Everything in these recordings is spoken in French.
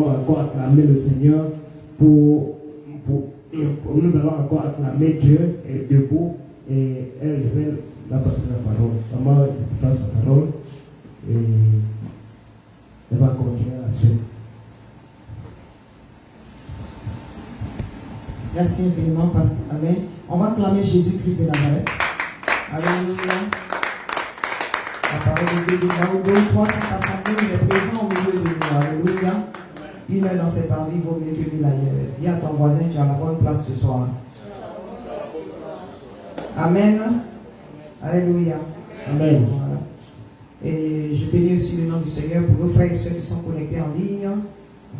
encore acclamer le Seigneur nous allons encore acclamer Dieu et debout et elle je vais la passer la parole. Maman passe la parole et elle va continuer la suite. Merci infiniment, Pasteur. Amen. On va acclamer Jésus-Christ de Nazareth. Alléluia. La parole de Dieu dit là où 2 ou 3 sont assemblés, il est présent au milieu de nous. Alléluia. Une heure dans ses parvis vaut mieux que 1000 ailleurs. Dis à ton voisin, tu as la bonne place ce soir. Amen. Alléluia. Amen. Voilà. Et je bénis aussi le nom du Seigneur pour nos frères et ceux qui sont connectés en ligne.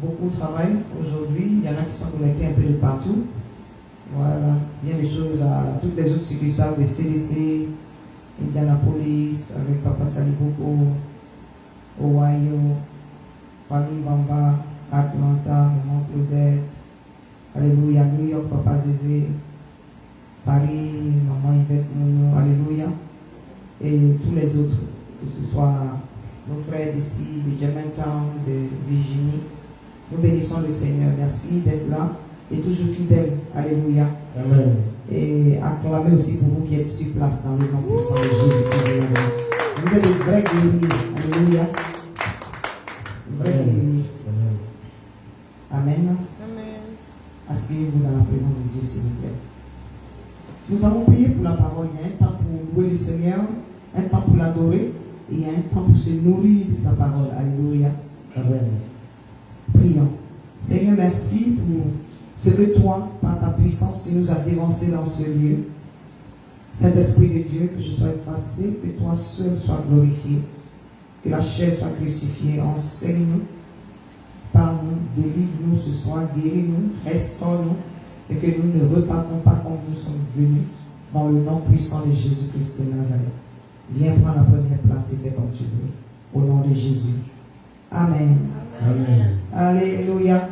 Beaucoup travaillent aujourd'hui. Il y en a qui sont connectés un peu de partout. Voilà. Bien des choses à toutes les autres succursales de CDC, Indianapolis, avec Papa Saliboko, Ohio, Famille Bamba, Atlanta, Maman Claudette, Alléluia, New York, Papa Zézé, Paris, Maman Yvette Mouno, Alléluia, et tous les autres, que ce soit nos frères d'ici, de Germantown, de Virginie. Nous bénissons le Seigneur. Merci d'être là et toujours fidèle. Alléluia. Amen. Et acclamez aussi pour vous qui êtes sur place dans le nom puissant de Jésus. Vous êtes des vrais guerriers. Alléluia. Vrais guerriers. Amen. Amen. Asseyez-vous dans la présence de Dieu, s'il vous plaît. Nous avons prié pour la parole. Il y a un temps pour louer le Seigneur, un temps pour l'adorer, et il y a un temps pour se nourrir de sa parole. Alléluia. Amen. Prions. Seigneur, merci pour ce que toi, par ta puissance, tu nous as dévancé dans ce lieu. Saint-Esprit de Dieu, que je sois effacé, que toi seul sois glorifié, que la chair soit crucifiée. Enseigne-nous, parle-nous, délivre-nous ce soir, guéris-nous, restaure-nous, et que nous ne repartons pas comme nous sommes venus, dans le nom puissant de Jésus-Christ de Nazareth. Viens prendre la première place et fais comme tu veux. Au nom de Jésus. Amen. Amen. Alléluia.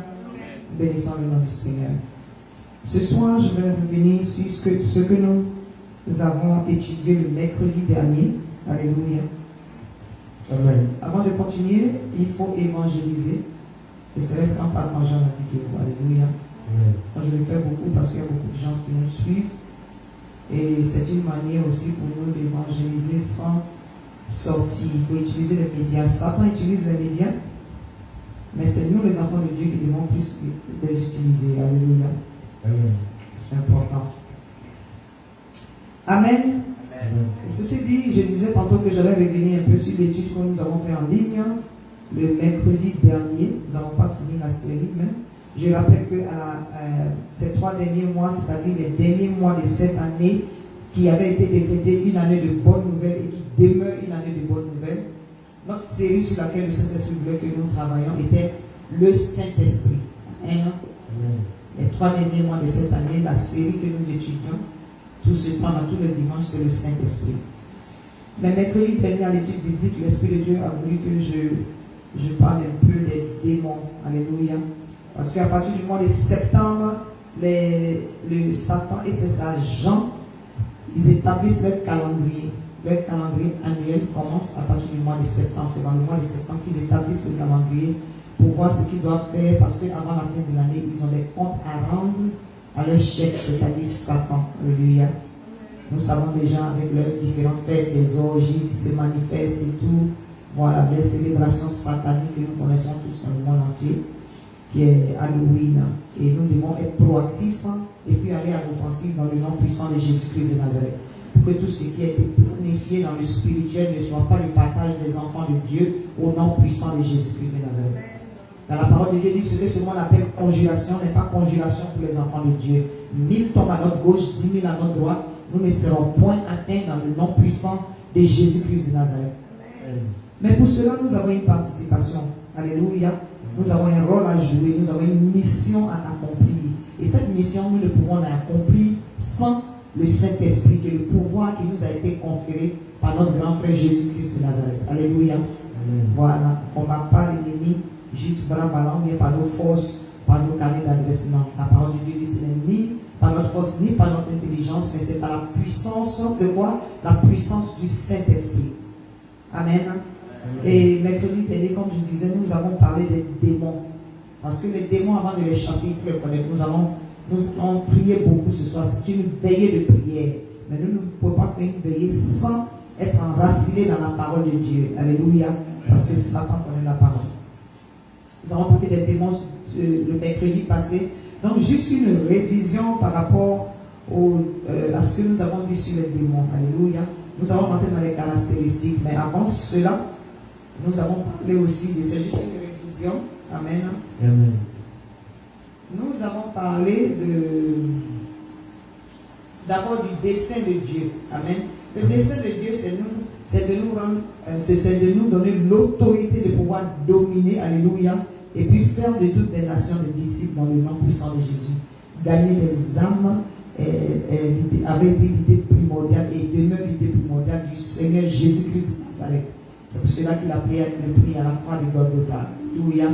Bénissons le nom du Seigneur. Ce soir, je vais revenir sur ce que nous avons étudié le mercredi dernier. Alléluia. Amen. Avant de continuer, il faut évangéliser. Et c'est reste en partageant la vidéo. Alléluia. Moi, je le fais beaucoup parce qu'il y a beaucoup de gens qui nous suivent. Et c'est une manière aussi pour nous d'évangéliser sans sortir. Il faut utiliser les médias. Satan utilise les médias. Mais c'est nous, les enfants de Dieu, qui devons plus les utiliser. Alléluia. Amen. C'est important. Amen. Amen. Et ceci dit, je disais tantôt que j'allais revenir un peu sur l'étude que nous avons fait en ligne le mercredi dernier. Nous n'avons pas fini la série même. Je rappelle que ces 3 derniers mois, c'est-à-dire les derniers mois de cette année, qui avait été décrétée une année de bonnes nouvelles et qui demeure une année de bonnes nouvelles, notre série sur laquelle le Saint-Esprit voulait que nous travaillions était le Saint-Esprit. Amen. Les 3 derniers mois de cette année, la série que nous étudions, tout ce pendant tous les dimanches, c'est le Saint-Esprit. Mais mercredi dernier, à l'étude biblique, l'Esprit de Dieu a voulu que je parle un peu des démons. Alléluia. Parce qu'à partir du mois de septembre, le Satan et ses agents, ils établissent leur calendrier. Leur calendrier annuel commence à partir du mois de septembre. C'est dans le mois de septembre qu'ils établissent le calendrier pour voir ce qu'ils doivent faire, parce qu'avant la fin de l'année, ils ont des comptes à rendre à leur chef, c'est-à-dire Satan. Alléluia. Nous savons déjà avec leurs différentes fêtes, des orgies qui se manifestent et tout. Voilà, les célébrations sataniques que nous connaissons tous dans le monde entier, qui est Halloween. Et nous devons être proactifs et puis aller à l'offensive dans le nom puissant de Jésus-Christ de Nazareth. Pour que tout ce qui a été planifié dans le spirituel ne soit pas le partage des enfants de Dieu au nom puissant de Jésus-Christ de Nazareth. Dans la parole de Dieu dit ce que ce monde appelle conjuration n'est pas conjuration pour les enfants de Dieu. 1000 tombent à notre gauche, 10 000 à notre droite. Nous ne serons point atteints dans le nom puissant de Jésus-Christ de Nazareth. Mais pour cela, nous avons une participation. Alléluia. Nous avons un rôle à jouer. Nous avons une mission à accomplir. Et cette mission, nous ne pouvons l'accomplir sans le Saint-Esprit, qui est le pouvoir qui nous a été conféré par notre grand frère Jésus-Christ de Nazareth. Alléluia. Voilà. On ne combat pas l'ennemi juste bras ballants, mais par nos forces, par nos carrés d'adressement. La parole de Dieu dit ce n'est ni par notre force, ni par notre intelligence, mais c'est par la puissance de quoi? La puissance du Saint-Esprit. Amen. Et mercredi dernier, comme je disais, nous avons parlé des démons. Parce que les démons, avant de les chasser, il faut les connaître. Nous allons prier beaucoup ce soir. C'est une veillée de prière. Mais nous ne pouvons pas faire une veillée sans être enracinés dans la parole de Dieu. Alléluia. Parce que Satan connaît la parole. Nous avons parlé des démons le mercredi passé. Donc, juste une révision par rapport à ce que nous avons dit sur les démons. Alléluia. Nous allons rentrer dans les caractéristiques. Mais avant cela, nous avons parlé aussi de c'est juste une révision. Amen. Amen. Nous avons parlé d'abord du dessein de Dieu. Amen. Le dessein de Dieu, c'est de nous donner l'autorité de pouvoir dominer, alléluia, et puis faire de toutes les nations des disciples dans le nom puissant de Jésus. Gagner les âmes avait été l'idée primordiale et demeure l'idée primordiale du Seigneur Jésus-Christ de Nazareth. C'est pour cela qu'il a prié à la croix de Golgotha. Alléluia.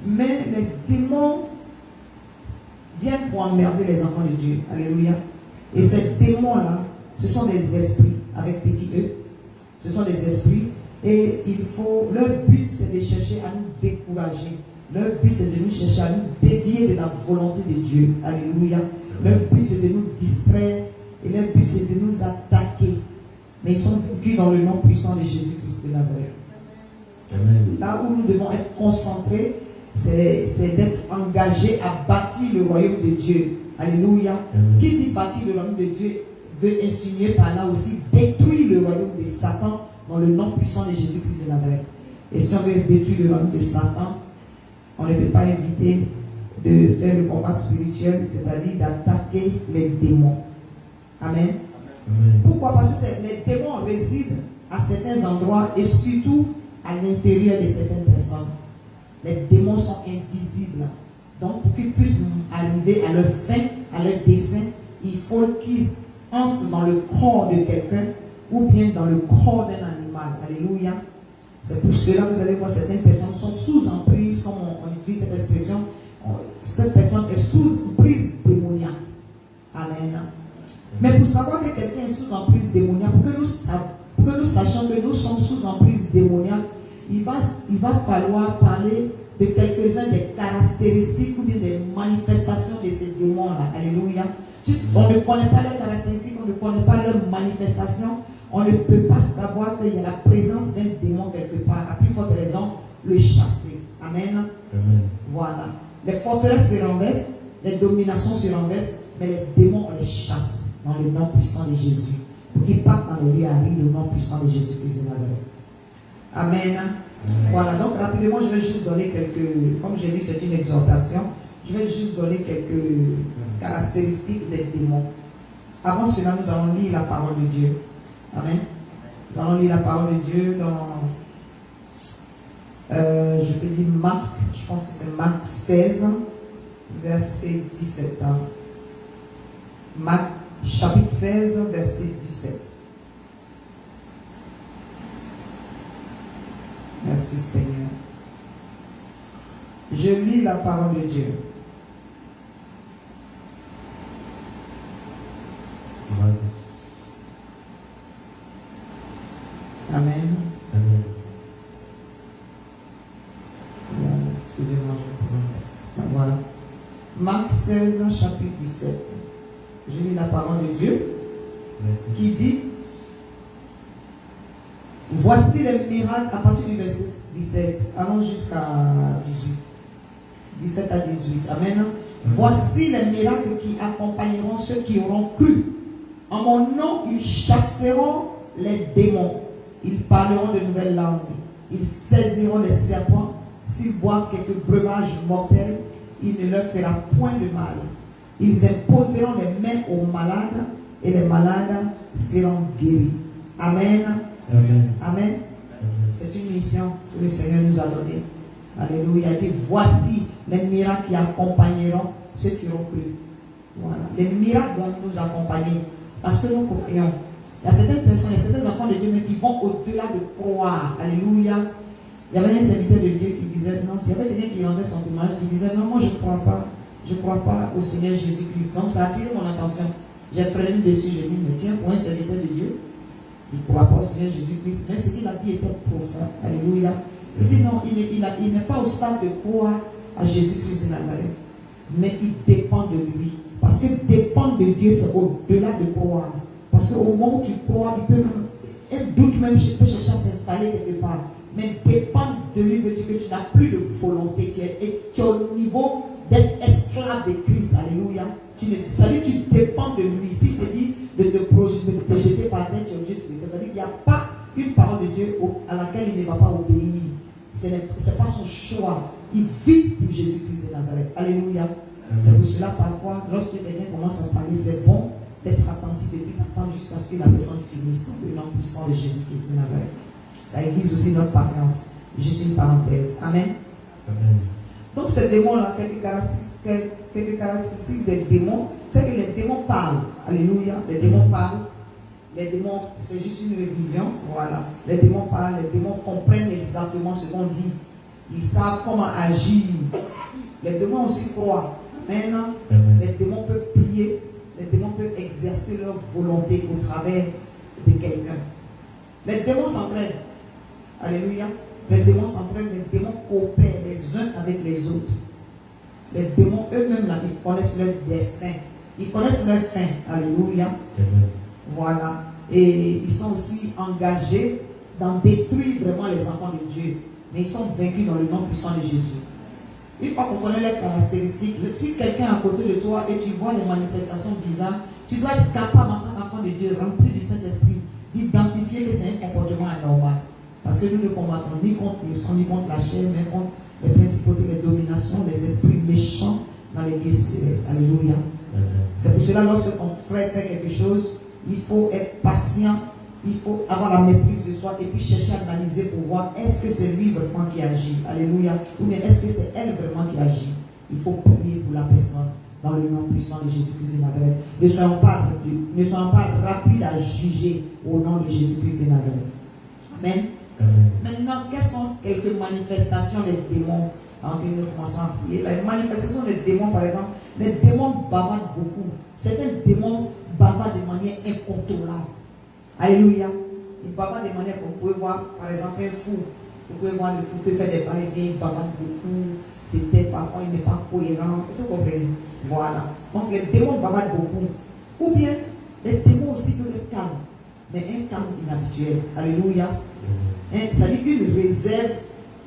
Mais les démons viennent pour emmerder les enfants de Dieu. Alléluia. Et ces démons-là, ce sont des esprits avec petit e. Ce sont des esprits. Et leur but, c'est de chercher à nous décourager. Leur but, c'est de nous chercher à nous dévier de la volonté de Dieu. Alléluia. Leur but, c'est de nous distraire. Et leur but, c'est de nous attaquer. Mais ils sont vaincus dans le nom puissant de Jésus-Christ de Nazareth. Amen. Là où nous devons être concentrés, c'est d'être engagés à bâtir le royaume de Dieu. Alléluia. Amen. Qui dit bâtir le royaume de Dieu veut insinuer par là aussi détruire le royaume de Satan dans le nom puissant de Jésus-Christ de Nazareth. Et si on veut détruire le royaume de Satan, on ne peut pas éviter de faire le combat spirituel, c'est-à-dire d'attaquer les démons. Amen. Amen. Pourquoi? Parce que les démons résident à certains endroits et surtout à l'intérieur de certaines personnes. Les démons sont invisibles. Donc, pour qu'ils puissent arriver à leur fin, à leur dessein, il faut qu'ils entrent dans le corps de quelqu'un ou bien dans le corps d'un animal. Alléluia. C'est pour cela que vous allez voir certaines personnes sont sous emprise, comme on utilise cette expression. Cette personne est sous emprise démoniaque. Amen. Mais pour savoir que quelqu'un est sous emprise démoniaque, pour que nous sachions que nous sommes sous emprise démoniaque, il va falloir parler de quelques-uns des caractéristiques ou bien des manifestations de ces démons-là. Alléluia. Si on ne connaît pas leurs caractéristiques, on ne connaît pas leurs manifestations, on ne peut pas savoir qu'il y a la présence d'un démon quelque part. À plus forte raison, le chasser. Amen. Amen. Voilà. Les forteresses se renversent, les dominations se renversent, mais les démons, on les chasse dans le nom puissant de Jésus. Pour qu'ils partent dans les lieux arides, le nom puissant de Jésus-Christ de Nazareth. Amen. Amen. Voilà, donc rapidement, je vais juste donner comme j'ai dit, c'est une exhortation, je vais juste donner quelques caractéristiques des démons. Avant cela, nous allons lire la parole de Dieu. Amen. Nous allons lire la parole de Dieu dans, je peux dire Marc, je pense que c'est Marc 16, verset 17. Marc, chapitre 16, verset 17. Merci Seigneur. Je lis la parole de Dieu. Amen. Amen. Excusez-moi. Voilà. Marc 16, chapitre 17. Je lis la parole de Dieu. Merci. Qui dit: voici les miracles, à partir du verset 17, allons jusqu'à 18. 17 à 18. Amen. Voici les miracles qui accompagneront ceux qui auront cru. En mon nom, ils chasseront les démons. Ils parleront de nouvelles langues. Ils saisiront les serpents. S'ils boivent quelques breuvages mortels, il ne leur fera point de mal. Ils imposeront les mains aux malades et les malades seront guéris. Amen. Amen. Amen. C'est une mission que le Seigneur nous a donnée. Alléluia. Et voici les miracles qui accompagneront ceux qui ont cru. Voilà. Les miracles doivent nous accompagner parce que nous croyons. Il y a certaines personnes, il y a certains enfants de Dieu mais qui vont au-delà de croire. Alléluia. Il y avait un serviteur de Dieu qui disait non. S'il y avait quelqu'un qui rendait son témoignage, qui disait non, moi je ne crois pas. Je ne crois pas au Seigneur Jésus-Christ. Donc ça a attiré mon attention. J'ai freiné dessus. Je dis mais tiens, pour un serviteur de Dieu, il ne croit pas au Seigneur Jésus-Christ. Mais ce qu'il a dit était profond. Alléluia. Il dit non, il n'est pas au stade de croire à Jésus-Christ de Nazareth, mais ils dépendent de lui. Parce que dépendre de Dieu, c'est au-delà de croire. Parce qu'au moment où tu crois, un doute même peut chercher à s'installer quelque part. Mais dépendre de lui veut dire que tu n'as plus de volonté. Tu es au niveau d'être esclave de Christ. Alléluia. Ça veut dire que tu dépends de lui. S'il te dit de te jeter par terre, tu es obligé de le faire. Ça veut dire qu'il n'y a pas une parole de Dieu à laquelle il ne va pas obéir. Ce n'est pas son choix. Il vit pour Jésus-Christ de Nazareth. Alléluia. C'est pour cela, parfois, lorsque quelqu'un commence à parler, c'est bon d'être attentif et puis d'attendre jusqu'à ce que la personne finisse dans le nom puissant de Jésus-Christ de Nazareth. Ça aiguise aussi notre patience. Juste une parenthèse. Amen. Amen. Donc, ces démons-là, quelques caractéristiques des démons, c'est que les démons parlent. Alléluia. Les démons parlent. Les démons, c'est juste une révision. Voilà. Les démons parlent. Les démons comprennent exactement ce qu'on dit. Ils savent comment agir. Les démons aussi croient. Amen. Les démons peuvent prier. Les démons peuvent exercer leur volonté au travers de quelqu'un. Les démons s'entraînent. Alléluia. Les démons s'entraînent, les démons coopèrent les uns avec les autres. Les démons eux-mêmes, là, ils connaissent leur destin. Ils connaissent leur fin. Alléluia. Voilà. Et ils sont aussi engagés dans détruire vraiment les enfants de Dieu. Mais ils sont vaincus dans le nom puissant de Jésus. Une fois qu'on connaît les caractéristiques, si quelqu'un est à côté de toi et tu vois les manifestations bizarres, tu dois être capable en tant qu'enfant de Dieu, rempli du Saint-Esprit, d'identifier que c'est un comportement anormal. Parce que nous ne combattons ni contre le sang, ni contre la chair, mais contre les principautés, les dominations, les esprits méchants dans les lieux célestes. Alléluia. C'est pour cela, lorsque ton frère fait quelque chose, il faut être patient, il faut avoir la maîtrise de soi et puis chercher à analyser pour voir est-ce que c'est lui vraiment qui agit. Alléluia. Ou bien est-ce que c'est elle vraiment qui agit. Il faut prier pour la personne dans le nom puissant de Jésus-Christ de Nazareth. Ne soyons pas rapides à juger au nom de Jésus-Christ de Nazareth. Amen. Maintenant, quelles sont quelques manifestations des démons avant que nous commençons à prier? La manifestation des démons, par exemple, les démons bavardent beaucoup. Certains démons bavardent de manière incontrôlable. Alléluia. Ils bavardent de manière qu'on peut voir, par exemple, un fou. Vous pouvez voir le fou peut faire des va-et-vient, il bavarde beaucoup. C'était parfois, il n'est pas cohérent. Est-ce que vous comprenez? Voilà. Donc, les démons bavardent beaucoup. Ou bien, les démons aussi peuvent être calmes. Mais un calme inhabituel. Alléluia. Ça dit qu'une réserve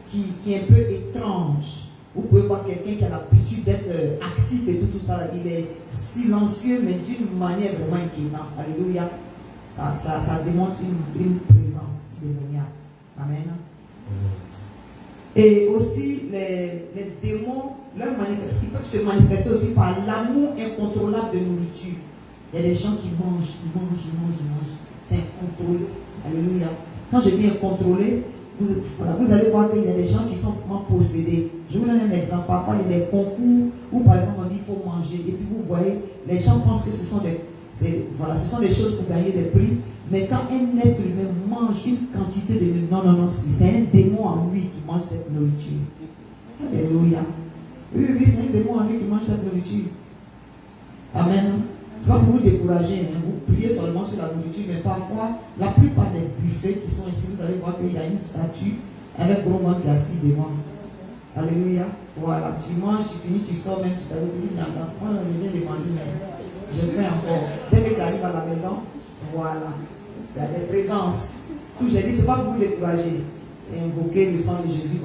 qui est un peu étrange. Vous pouvez voir quelqu'un qui a l'habitude d'être actif et tout ça. Il est silencieux, mais d'une manière vraiment inquiétante. Alléluia. Ça démontre une présence démoniaque. Amen. Et aussi, les démons, ils peuvent se manifester aussi par l'amour incontrôlable de nourriture. Il y a des gens qui mangent. C'est incontrôlé. Alléluia. Quand je dis incontrôlé, vous allez voir qu'il y a des gens qui sont vraiment possédés. Je vous donne un exemple. Parfois, il y a des concours où, par exemple, on dit qu'il faut manger. Et puis, vous voyez, les gens pensent que ce sont des choses pour gagner des prix. Mais quand un être humain mange une quantité de... Non, c'est un démon en lui qui mange cette nourriture. Alléluia. Oui, c'est un démon en lui qui mange cette nourriture. Amen. Ce n'est pas pour vous décourager, hein. Vous priez seulement sur la nourriture, mais parfois, la plupart des buffets qui sont ici, vous allez voir qu'il y a une statue avec gros monde qui est assis devant. Alléluia. Voilà, tu manges, tu finis, tu sors même, tu t'arrêtes, tu dis, non, moi je viens de manger, mais je fais encore. Dès que tu arrives à la maison, voilà, il y a des présences. Comme j'ai dit, ce n'est pas pour vous décourager. C'est invoquer le sang de Jésus,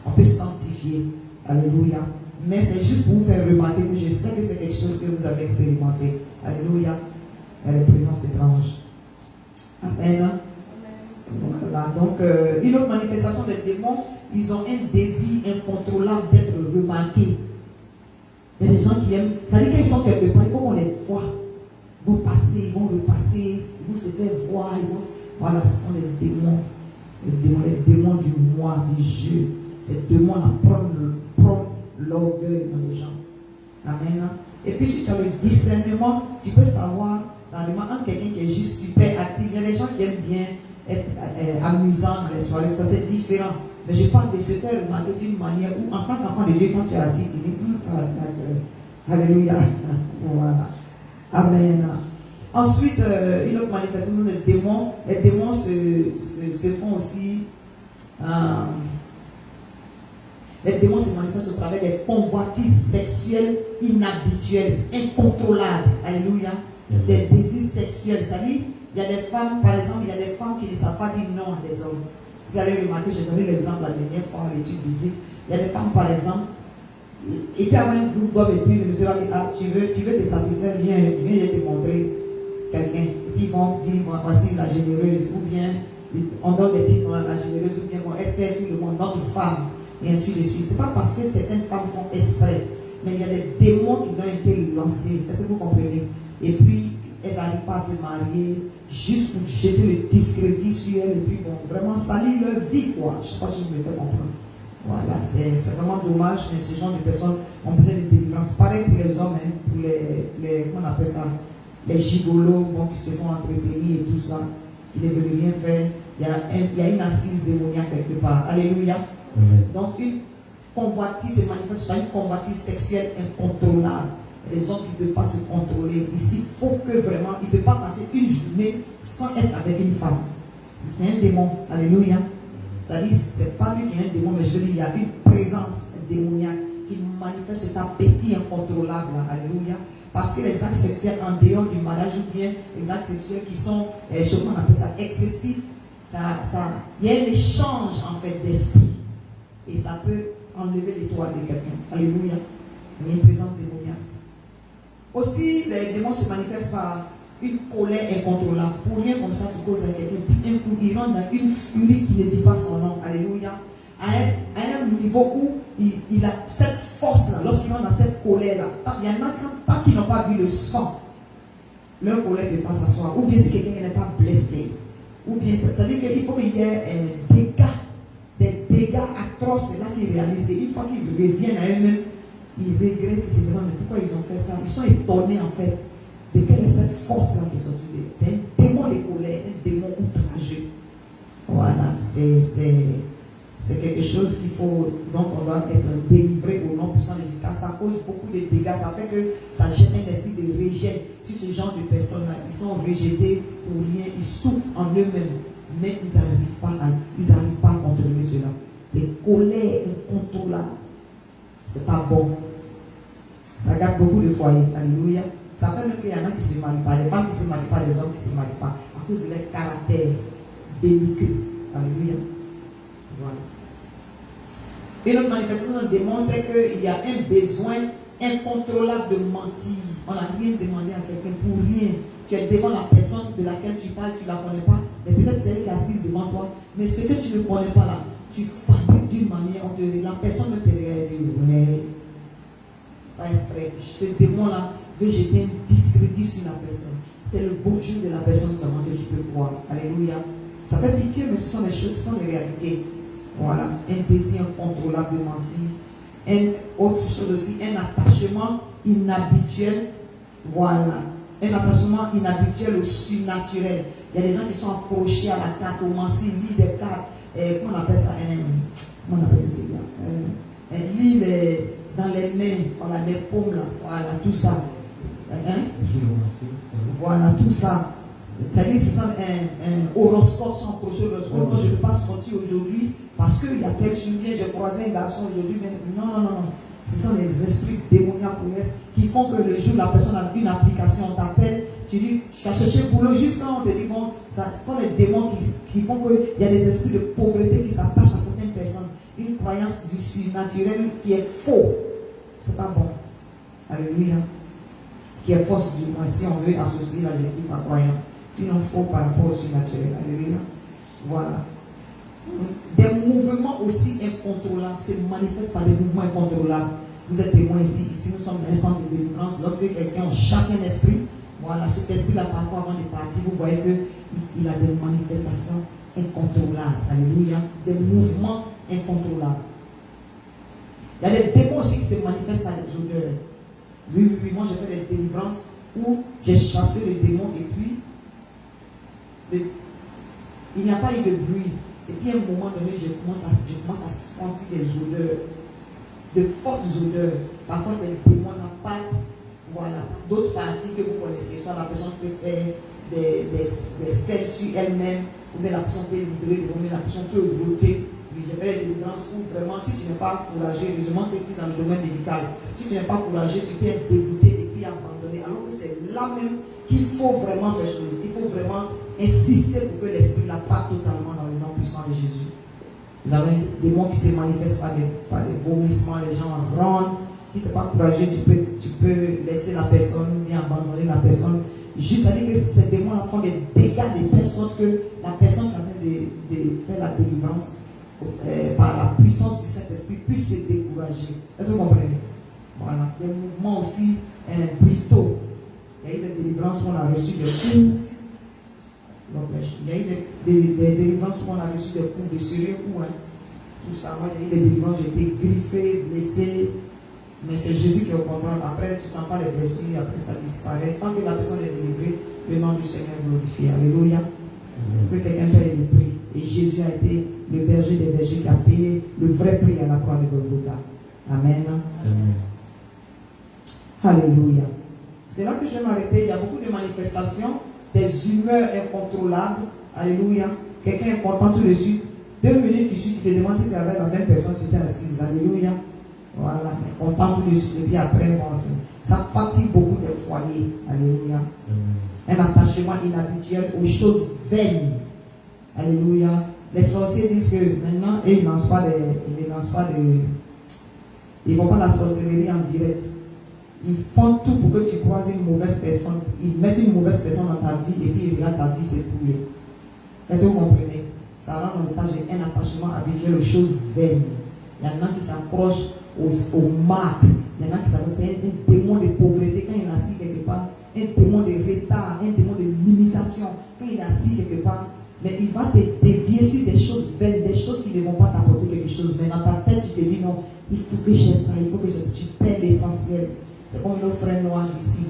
on peut sanctifier. Alléluia. Mais c'est juste pour vous faire remarquer que je sais que c'est quelque chose que vous avez expérimenté. Alléluia. Il y a des présences étranges. Amen. Voilà. Donc, une autre manifestation des démons, ils ont un désir incontrôlable d'être remarqués. Il y a des gens qui aiment. Ça veut dire qu'ils sont quelque part, il faut qu'on les voit. Ils vont passer, ils vont repasser, ils vont se faire voir. Voilà, ce sont les démons. Les démons du moi, du jeu. Ces démons-là prennent l'orgueil dans les gens. Amen. Et puis si tu as le discernement, tu peux savoir dans le moment quelqu'un qui est juste super actif. Il y a des gens qui aiment bien être amusants dans les soirées, ça c'est différent. Mais je parle de se faire remarquer d'une manière où en tant qu'enfant de Dieu, quand tu es assis, tu dis ça va être alléluia. Voilà. Amen. Ensuite, une autre manifestation des démons. Les démons se font aussi Les démons se manifestent au travers des convoitises sexuelles inhabituelles, incontrôlables. Alléluia. Des désirs sexuels. C'est-à-dire, il y a des femmes, par exemple, il y a des femmes qui ne savent pas dire non à des hommes. Vous allez remarquer, j'ai donné l'exemple la dernière fois à l'étude biblique. Il y a des femmes, par exemple, et puis avant un groupe d'hommes, et puis le monsieur va dire, ah, tu veux te satisfaire, viens, je vais te montrer quelqu'un. Et puis ils vont dire, bon, voici la généreuse, ou bien on donne des titres, la généreuse, ou bien bon, elle sert tout le monde, notre femme, et ainsi de suite. Ce n'est pas parce que certaines femmes font exprès, mais il y a des démons qui ont été lancés. Est-ce que vous comprenez? Et puis, elles n'arrivent pas à se marier, juste pour jeter le discrédit sur elles, et puis bon, vraiment salir leur vie, quoi. Je ne sais pas si je me fais comprendre. Voilà, c'est vraiment dommage, mais ce genre de personnes ont besoin de délivrance. Pareil pour les hommes, hein, pour les comment on appelle ça, les gigolos, bon, qui se font entretenir et tout ça, qui ne veulent rien faire. Il y a une assise démoniaque quelque part. Alléluia. Donc une convoitise se manifeste par une convoitise sexuelle incontrôlable. Les hommes qui ne peuvent pas se contrôler. Ici, il faut que vraiment, il ne peut pas passer une journée sans être avec une femme. C'est un démon. Alléluia. C'est-à-dire, ce n'est pas lui qui est un démon, mais je veux dire, il y a une présence démoniaque qui manifeste cet appétit incontrôlable. Alléluia. Parce que les actes sexuels en dehors du mariage ou bien les actes sexuels qui sont, je sais pas, on appelle ça excessifs, il y a un échange en fait d'esprit. Et ça peut enlever l'étoile de quelqu'un. Alléluia. Il y a une présence démoniaque. Aussi, les démons se manifestent par une colère incontrôlable. Pour rien comme ça, tu causes à quelqu'un, puis un coup, il rentre dans une furie qui ne dit pas son nom. Alléluia. À un niveau où il a cette force-là, lorsqu'il rentre dans cette colère-là, il y en a qui n'ont pas vu le sang. Leur colère ne peut pas s'asseoir. Ou bien si quelqu'un n'est pas blessé. Ou bien, c'est-à-dire qu'il faut qu'il y ait des dégâts atroces là qu'ils réalisent. Et une fois qu'ils reviennent à eux-mêmes, ils regrettent, ils se demandent mais pourquoi ils ont fait ça. Ils sont étonnés en fait de quelle est cette force-là qui sont utilisée. C'est un démon de colère, un démon outrageux. Voilà, c'est quelque chose qu'il faut, donc on doit être délivré au nom puissant de Jésus. Ça cause beaucoup de dégâts, ça fait que ça jette un esprit de rejet sur ce genre de personnes-là. Ils sont rejetés pour rien, ils souffrent en eux-mêmes, mais ils n'arrivent pas à contrôler cela. Des colères incontrôlables, c'est pas bon. Ça gâte beaucoup de foyers. Alléluia. Ça fait même qu'il y en a qui ne se marient pas, les femmes qui ne se marient pas, les hommes qui ne se marient pas, à cause de leur caractère belliqueux. Alléluia. Voilà. Et notre manifestation d'un démon, c'est qu'il y a un besoin incontrôlable de mentir. On n'a rien demandé à quelqu'un pour rien. Tu es devant la personne de laquelle tu parles, tu ne la connais pas, mais peut-être c'est elle qui est assise devant toi. Mais ce que tu ne connais pas là, tu fabriques d'une manière, la personne ne te regarde. Mais pas exprès. Ce démon-là veut jeter un discrédit sur la personne. C'est le bon Dieu de la personne seulement que tu peux croire. Alléluia. Ça fait pitié, mais ce sont des choses, ce sont des réalités. Voilà. Un désir incontrôlable de mentir. Autre chose aussi, un attachement inhabituel. Voilà. Un attachement inhabituel au surnaturel. Il y a des gens qui sont accrochés à la carte, au manci, lit des cartes. Comment on appelle ça? Comment on appelle ça? Lit dans les mains, voilà, les paumes là, voilà, tout ça. Voilà, tout ça. C'est-à-dire, c'est un horoscope sans accroché au horoscope. Moi, je ne peux pas sortir aujourd'hui parce qu'il y a peut-être une vie, j'ai croisé un garçon aujourd'hui, mais non. Ce sont les esprits démoniaques qui font que le jour où la personne a une application, on t'appelle, tu dis, tu as cherché boulot, juste quand on te dit, bon, ce sont les démons qui font qu'il y a des esprits de pauvreté qui s'attachent à certaines personnes. Une croyance du surnaturel qui est faux. C'est pas bon. Alléluia. Qui est fausse du moins, si on veut associer l'adjectif à croyance. Sinon faux par rapport au surnaturel. Alléluia. Voilà. Des mouvements aussi incontrôlables se manifestent par des mouvements incontrôlables. Vous êtes témoins ici nous sommes dans un centre de délivrance. Lorsque quelqu'un chasse un esprit, voilà, cet esprit-là parfois avant de partir, vous voyez qu'il a des manifestations incontrôlables. Alléluia. Des mouvements incontrôlables. Il y a des démons aussi qui se manifestent par des odeurs. Oui, moi j'ai fait des délivrances où j'ai chassé le démon et puis il n'y a pas eu de bruit. Et puis à un moment donné, je commence à sentir des odeurs, de fortes odeurs. Parfois c'est le démon à patte, voilà. D'autres parties que vous connaissez, soit la personne peut faire des selles sur elle-même, ou bien la personne peut livrer, ou bien la personne peut ôter. Oui, j'ai fait des délivrances où vraiment, si tu n'es pas encouragé, heureusement que tu es dans le domaine médical, si tu n'es pas encouragé, tu peux être dégoûté et puis abandonné. Alors que c'est là même qu'il faut vraiment faire chose. Il faut vraiment insister pour que l'esprit là parte totalement dans le nom puissant de Jésus. Vous avez des démons qui se manifestent par des vomissements, les gens rentrent. Si tu n'es pas encouragé, tu peux laisser la personne, bien abandonner la personne. Juste à dire que ces démons-là font des dégâts de telle sorte que la personne qui est en train de faire la délivrance par la puissance du Saint-Esprit puisse se décourager. Est-ce que vous comprenez? Voilà. Les mouvements aussi plutôt. Il y a eu des délivrances où on a reçu des coups. Il y a eu des délivrances où on a reçu des coups de sérieux coups. Tout ça. Moi, il y a eu des délivrances, j'ai été griffé, blessé. Mais c'est Jésus qui est au contrôle. Après, tu ne sens pas les blessures, après ça disparaît. Tant que la personne est délivrée, le nom du Seigneur est glorifié. Alléluia. Que quelqu'un paye le prix. Et Jésus a été le berger des bergers qui a payé le vrai prix à la croix de Golgotha. Amen. Amen. Alléluia. C'est là que je vais m'arrêter. Il y a beaucoup de manifestations, des humeurs incontrôlables. Alléluia. Quelqu'un est content tout de suite. 2 minutes tu te demandes si c'est avec la même personne qui était assise. Alléluia. Voilà, mais content tout de suite. Et puis après, bon, ça fatigue beaucoup des foyers. Alléluia. Un attachement inhabituel aux choses vaines. Alléluia. Les sorciers disent que maintenant, ils ne lancent pas ils ne font pas la sorcellerie en direct. Ils font tout pour que tu croises une mauvaise personne. Ils mettent une mauvaise personne dans ta vie et puis ils regardent ta vie s'écouler. Est-ce que vous comprenez? Ça rend un attachement habituel aux choses vaines. Il y en a qui s'accrochent aux marques. Il y en a qui s'accrochent. C'est un démon de pauvreté quand il est assis quelque part. Un démon de retard, un démon de limitation quand il est assis quelque part. Mais il va te dévier sur des choses vaines, des choses qui ne vont pas t'apporter quelque chose. Mais dans ta tête, tu te dis non, il faut que j'ai ça, il faut que j'ai ça. Tu perds l'essentiel. C'est comme nos frères noirs ici.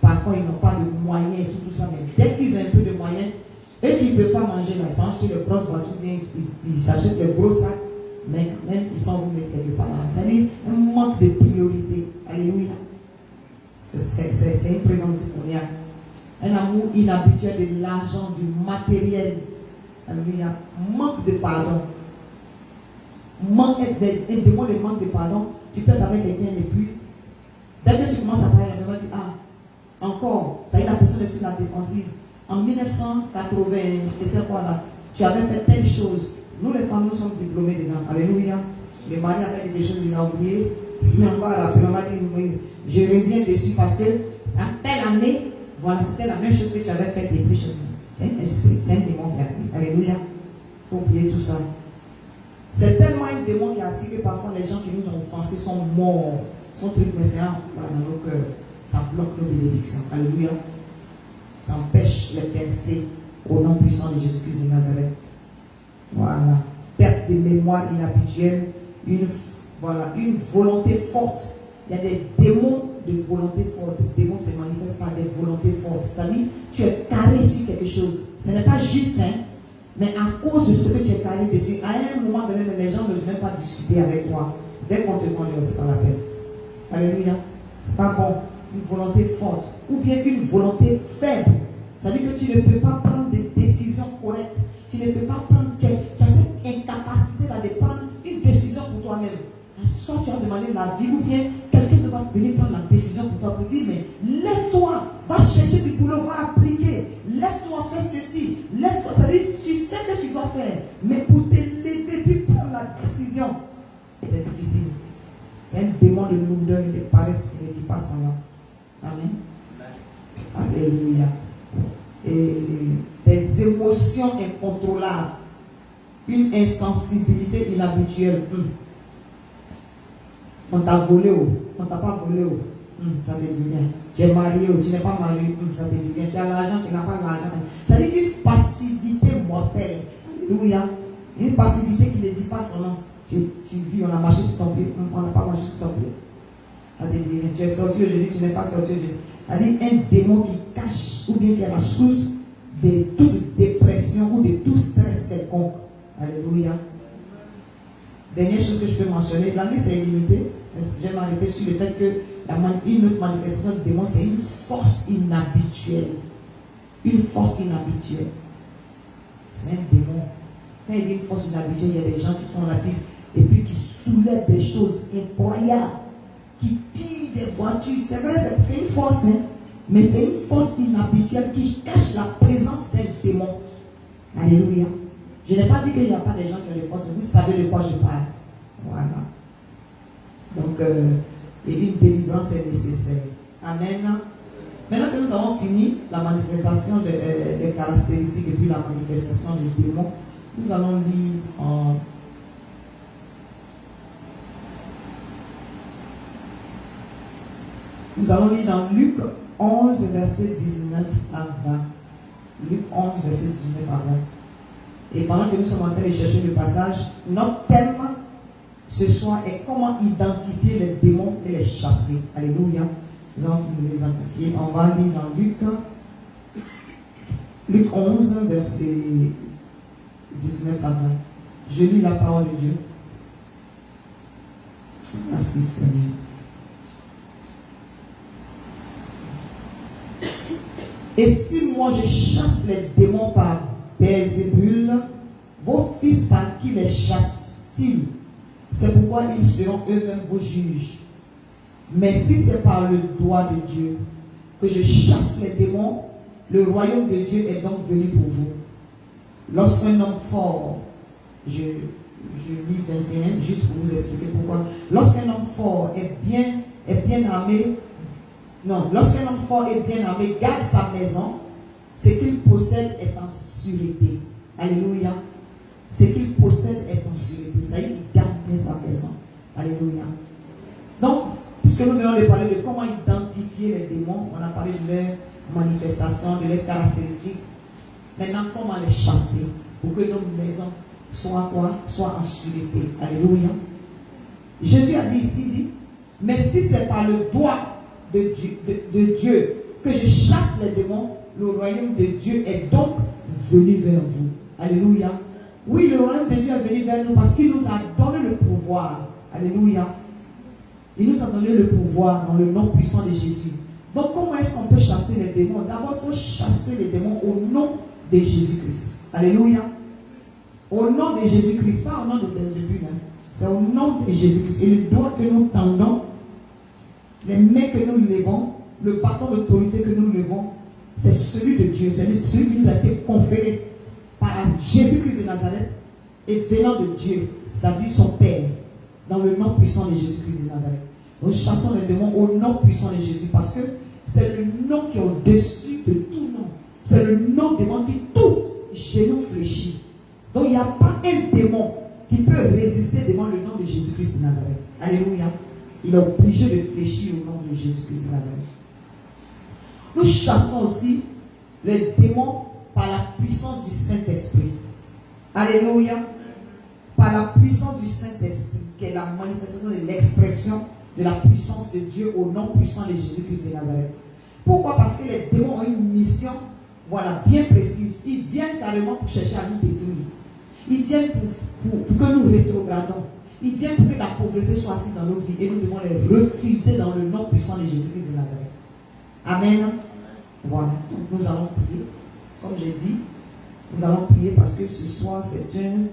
Parfois, ils n'ont pas de moyens et tout ça. Mais dès qu'ils ont un peu de moyens, eux qui ne peuvent pas manger, là, ils vont acheter les grosses voitures, ils achètent les gros sacs, mais quand même, ils sont remis quelque part. C'est-à-dire un manque de priorité. Alléluia. C'est une présence démoniaque. Un amour inhabituel de l'argent, du matériel. Alléluia. Manque de pardon. Un démon de manque de pardon. Tu peux être avec quelqu'un et puis, dès que tu commences à parler, la tu dis, ah, encore, ça y est, la personne est sur la défensive. En 1980, je sais quoi là, tu avais fait telle chose. Nous, les femmes, nous sommes diplômés dedans. Alléluia. Le mari a fait des choses, il a oublié. Mais on va rappeler, on va dire, oui, je reviens dessus parce que, en telle année, voilà, c'était la même chose que tu avais fait et puis c'est un esprit, c'est un démon qui est assis. Alléluia. Il faut oublier tout ça. C'est tellement un démon qui est assis que parfois les gens qui nous ont offensés sont morts. Son truc, mais c'est dans nos cœurs. Ça bloque nos bénédictions. Alléluia. Ça empêche les percées au nom puissant de Jésus-Christ de Nazareth. Voilà. Perte de mémoire inhabituelle. Une volonté forte. Il y a des démons de volonté forte. Les démons se manifestent par des volontés fortes. C'est-à-dire, tu es carré sur quelque chose. Ce n'est pas juste, hein, mais à cause de ce que tu es carré dessus, à un moment donné, les gens ne veulent même pas discuter avec toi. Dès qu'on te connaît, c'est pas la peine. Alléluia. C'est pas bon. Une volonté forte. Ou bien une volonté faible. C'est-à-dire que tu ne peux pas prendre des décisions correctes. Tu ne peux pas prendre. Tu as cette incapacité-là de prendre une décision pour toi-même. Soit tu as demandé la vie, ou bien quelqu'un va venir prendre la décision pour toi, pour dire, mais lève-toi, va chercher du boulot, va appliquer, lève-toi, fais ceci, lève-toi. Ça veut dire, tu sais que tu dois faire, mais pour te lever, puis prendre la décision, c'est difficile. C'est un démon de lourdeur et de paresse qui ne dit pas son nom. Amen. Alléluia. Et des émotions incontrôlables, une insensibilité inhabituelle. On t'a volé, on t'a pas volé, ça te dit rien. Tu es marié, tu n'es pas marié, ça te dit rien. Tu as l'argent, tu n'as pas l'argent. C'est-à-dire une passivité mortelle. Alléluia. Une passivité qui ne dit pas son nom. Tu vis, on a marché sur ton pied, on n'a pas marché sur ton pied. Ça te dit rien. Tu es sorti aujourd'hui, tu n'es pas sorti aujourd'hui. C'est-à-dire un démon qui cache ou bien qui est la source de toute dépression ou de tout stress quelconque. Alléluia. Dernière chose que je peux mentionner, l'année c'est illimité. J'ai m'arrêté sur le fait que une autre manifestation du démon, c'est une force inhabituelle. Une force inhabituelle. C'est un démon Quand il y a une force inhabituelle, il y a des gens qui sont là et puis qui soulèvent des choses incroyables, qui tirent des voitures. C'est vrai, c'est une force, hein, mais c'est une force inhabituelle qui cache la présence d'un démon. Alléluia. Je n'ai pas dit qu'il n'y a pas des gens qui ont des forces, mais vous savez de quoi je parle. Voilà. Donc, une délivrance est nécessaire. Amen. Maintenant que nous avons fini la manifestation des caractéristiques et puis la manifestation des démons, nous allons lire nous allons lire dans Luc 11, verset 19 à 20. Luc 11, verset 19 à 20. Et pendant que nous sommes en train de chercher le passage, notre thème ce soir est comment identifier les démons et les chasser. Alléluia. Nous allons les identifier. On va lire dans Luc 11, verset 19 à 20. Je lis la parole de Dieu. Merci Seigneur. Et si moi je chasse les démons par Belzébul, vos fils par qui les chassent-ils? C'est pourquoi ils seront eux-mêmes vos juges. Mais si c'est par le doigt de Dieu que je chasse les démons, le royaume de Dieu est donc venu pour vous. Lorsqu'un homme fort, je lis 21, juste pour vous expliquer pourquoi. Lorsqu'un homme fort est bien armé, lorsqu'un homme fort est bien armé, garde sa maison, ce qu'il possède est en sûreté. Alléluia. Ce qu'il possède est en sûreté. Ça y est, il garde bien sa maison. Alléluia. Donc, puisque nous venons de parler de comment identifier les démons, on a parlé de leurs manifestations, de leurs caractéristiques. Maintenant, comment les chasser pour que nos maisons soient quoi? Soient en sûreté. Alléluia. Jésus a dit ici, mais si c'est par le doigt de Dieu que je chasse les démons, le royaume de Dieu est donc venu vers vous. Alléluia. Oui, le royaume de Dieu est venu vers nous parce qu'il nous a donné le pouvoir. Alléluia. Il nous a donné le pouvoir dans le nom puissant de Jésus. Donc, comment est-ce qu'on peut chasser les démons? D'abord, il faut chasser les démons au nom de Jésus-Christ. Alléluia. Au nom de Jésus-Christ, pas au nom de Belzébul. C'est au nom de Jésus-Christ. Et le doigt que nous tendons, les mains que nous levons, le bâton d'autorité que nous levons, c'est celui de Dieu. C'est celui qui nous a été conféré par Jésus-Christ de Nazareth et venant de Dieu, c'est-à-dire son Père, dans le nom puissant de Jésus-Christ de Nazareth. Nous chassons les démons au nom puissant de Jésus parce que c'est le nom qui est au-dessus de tout nom. C'est le nom devant qui tout genou fléchit. Donc il n'y a pas un démon qui peut résister devant le nom de Jésus-Christ de Nazareth. Alléluia. Il est obligé de fléchir au nom de Jésus-Christ de Nazareth. Nous chassons aussi les démons par la puissance du Saint-Esprit. Alléluia. Par la puissance du Saint-Esprit, qui est la manifestation de l'expression de la puissance de Dieu au nom puissant de Jésus-Christ de Nazareth. Pourquoi? Parce que les démons ont une mission, voilà, bien précise. Ils viennent carrément pour chercher à nous détruire. Ils viennent pour que nous rétrogradons. Ils viennent pour que la pauvreté soit assise dans nos vies et nous devons les refuser dans le nom puissant de Jésus-Christ de Nazareth. Amen. Voilà. Donc nous allons prier. Comme j'ai dit, nous allons prier parce que ce soir c'est une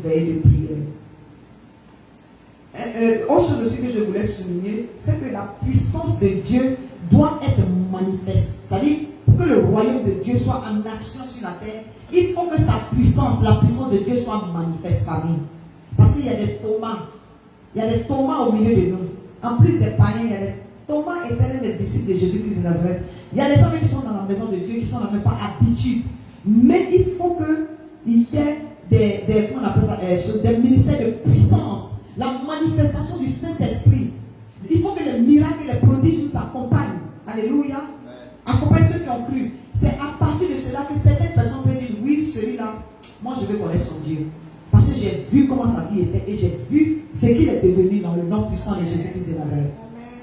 veille de prière. Autre chose aussi que je voulais souligner, c'est que la puissance de Dieu doit être manifeste. C'est-à-dire, pour que le royaume de Dieu soit en action sur la terre, il faut que sa puissance, la puissance de Dieu soit manifeste parmi nous. Parce qu'il y a des Thomas. Il y a des Thomas au milieu de nous. En plus des païens, il y a des Thomas éternels des disciples de Jésus-Christ de Nazareth. Il y a des gens qui sont dans la maison de Dieu, qui sont même pas habitués. Mais il faut qu'il y ait des ministères de puissance. La manifestation du Saint-Esprit. Il faut que les miracles et les prodiges nous accompagnent. Alléluia. Accompagnent ceux qui ont cru. C'est à partir de cela que certaines personnes peuvent dire, oui, celui-là, moi je veux connaître son Dieu. Parce que j'ai vu comment sa vie était et j'ai vu ce qu'il est devenu dans le nom puissant de Jésus-Christ de Nazareth.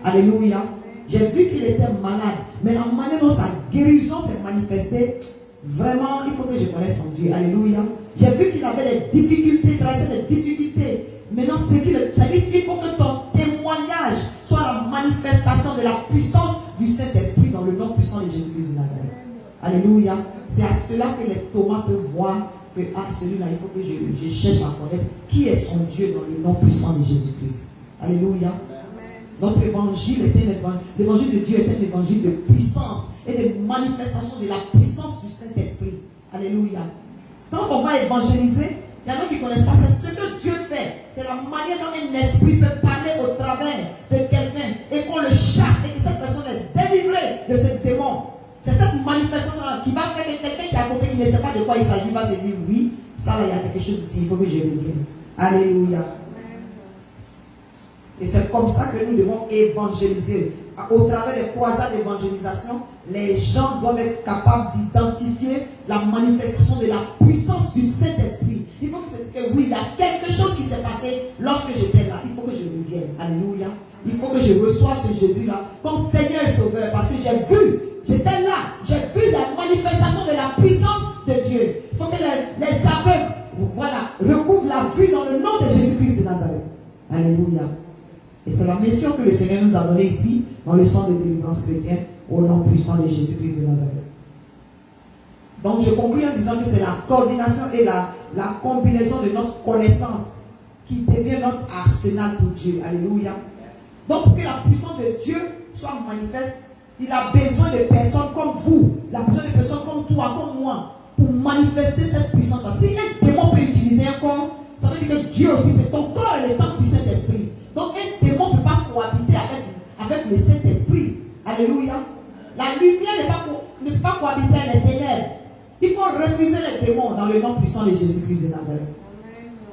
Alléluia. J'ai vu qu'il était malade. Mais la manière dont sa guérison s'est manifestée, vraiment, il faut que je connaisse son Dieu. Alléluia. J'ai vu qu'il avait des difficultés, traversait des difficultés. Maintenant, ça dit qu'il faut que ton témoignage soit la manifestation de la puissance du Saint-Esprit dans le nom puissant de Jésus-Christ de Nazareth. Alléluia. C'est à cela que les Thomas peuvent voir que celui-là, il faut que je cherche à connaître qui est son Dieu dans le nom puissant de Jésus-Christ. Alléluia. Notre évangile l'évangile de Dieu est un évangile de puissance et de manifestation de la puissance du Saint-Esprit. Alléluia. Quand on va évangéliser, il y en a qui ne connaissent pas, c'est ce que Dieu fait. C'est la manière dont un esprit peut parler au travers de quelqu'un et qu'on le chasse et que cette personne est délivrée de ce démon. C'est cette manifestation-là qui va faire que quelqu'un qui est à côté, qui ne sait pas de quoi il s'agit, va se dire oui, ça là, il y a quelque chose ici, il faut que je revienne. Alléluia. Et c'est comme ça que nous devons évangéliser. Au travers des croisades d'évangélisation, les gens doivent être capables d'identifier la manifestation de la puissance du Saint-Esprit. Il faut que se dise que oui, il y a quelque chose qui s'est passé lorsque j'étais là. Il faut que je revienne. Alléluia. Il faut que je reçoive ce Jésus-là comme Seigneur et Sauveur. Parce que j'ai vu, j'étais là, j'ai vu la manifestation de la puissance de Dieu. Il faut que les aveugles, voilà, recouvrent la vue dans le nom de Jésus-Christ de Nazareth. Alléluia. Et c'est la mission que le Seigneur nous a donnée ici, dans le centre de délivrance chrétien, au nom puissant de Jésus-Christ de Nazareth. Donc je conclue en disant que c'est la coordination et la combinaison de notre connaissance qui devient notre arsenal pour Dieu. Alléluia. Donc pour que la puissance de Dieu soit manifeste, il a besoin de personnes comme vous, il a besoin de personnes comme toi, comme moi, pour manifester cette puissance-là. Si un démon peut utiliser un corps, ça veut dire que Dieu aussi peut. Ton corps est le temple du Saint-Esprit. Donc un démon ne peut pas cohabiter avec le Saint-Esprit. Alléluia. La lumière ne peut pas cohabiter avec les ténèbres. Il faut refuser les démons dans le nom puissant de Jésus-Christ de Nazareth.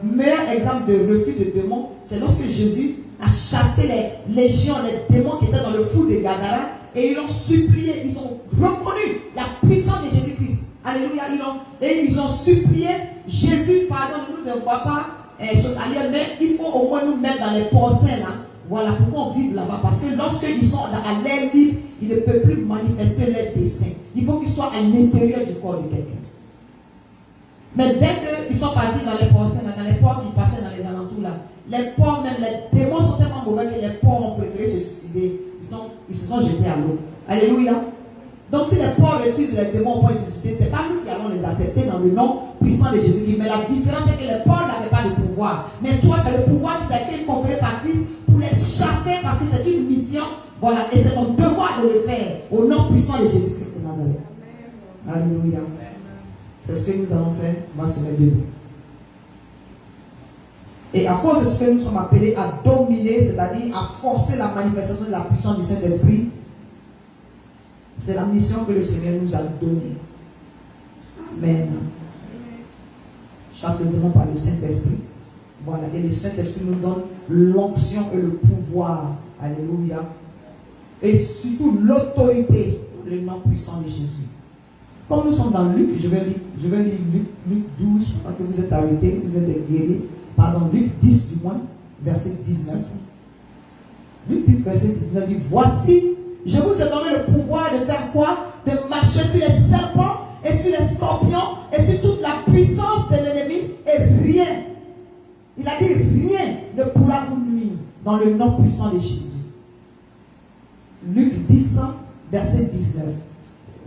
Le meilleur exemple de refus de démons, c'est lorsque Jésus a chassé les légions, les démons qui étaient dans le fou de Gadara, et ils ont supplié, ils ont reconnu la puissance de Jésus-Christ. Alléluia. Ils ont supplié Jésus, pardon, ne nous envoie pas chose à lire, mais il faut au moins nous mettre dans les porcins là. Voilà pourquoi on vit là-bas. Parce que lorsqu'ils sont à l'air libre, ils ne peuvent plus manifester leurs desseins. Il faut qu'ils soient à l'intérieur du corps de quelqu'un. Mais dès qu'ils sont partis dans les porcins, dans les porcs qui passaient dans les alentours là, les porcs, même les démons sont tellement mauvais que les porcs ont préféré se suicider. Ils se sont jetés à l'eau. Alléluia. Donc si les porcs refusent les démons pour se suicider, ce n'est pas nous qui allons les accepter dans le nom puissant de Jésus-Christ. Mais la différence c'est que les porcs n'avaient pas de pouvoir. Mais toi, tu as le pouvoir qui t'a été conféré par Christ pour les chasser parce que c'est une mission. Voilà, et c'est ton devoir de le faire au nom puissant de Jésus-Christ de Nazareth. Alléluia. C'est ce que nous allons faire. On va se mettre debout. Et à cause de ce que nous sommes appelés à dominer, c'est-à-dire à forcer la manifestation de la puissance du Saint-Esprit, c'est la mission que le Seigneur nous a donnée. Amen. Chasse le démon par le Saint-Esprit. Voilà. Et le Saint-Esprit nous donne l'onction et le pouvoir. Alléluia. Et surtout l'autorité pour le nom puissant de Jésus. Comme nous sommes dans Luc, je vais lire Luc 12, parce que vous êtes arrêtés, vous êtes guéris. Pardon, Luc 10 du moins, verset 19. Luc 10, verset 19 dit: voici, je vous ai donné le pouvoir de faire quoi? De marcher sur les serpents et sur les scorpions et sur toute la puissance de l'ennemi, et rien, il a dit rien ne pourra vous nuire dans le nom puissant de Jésus. Luc 10, verset 19.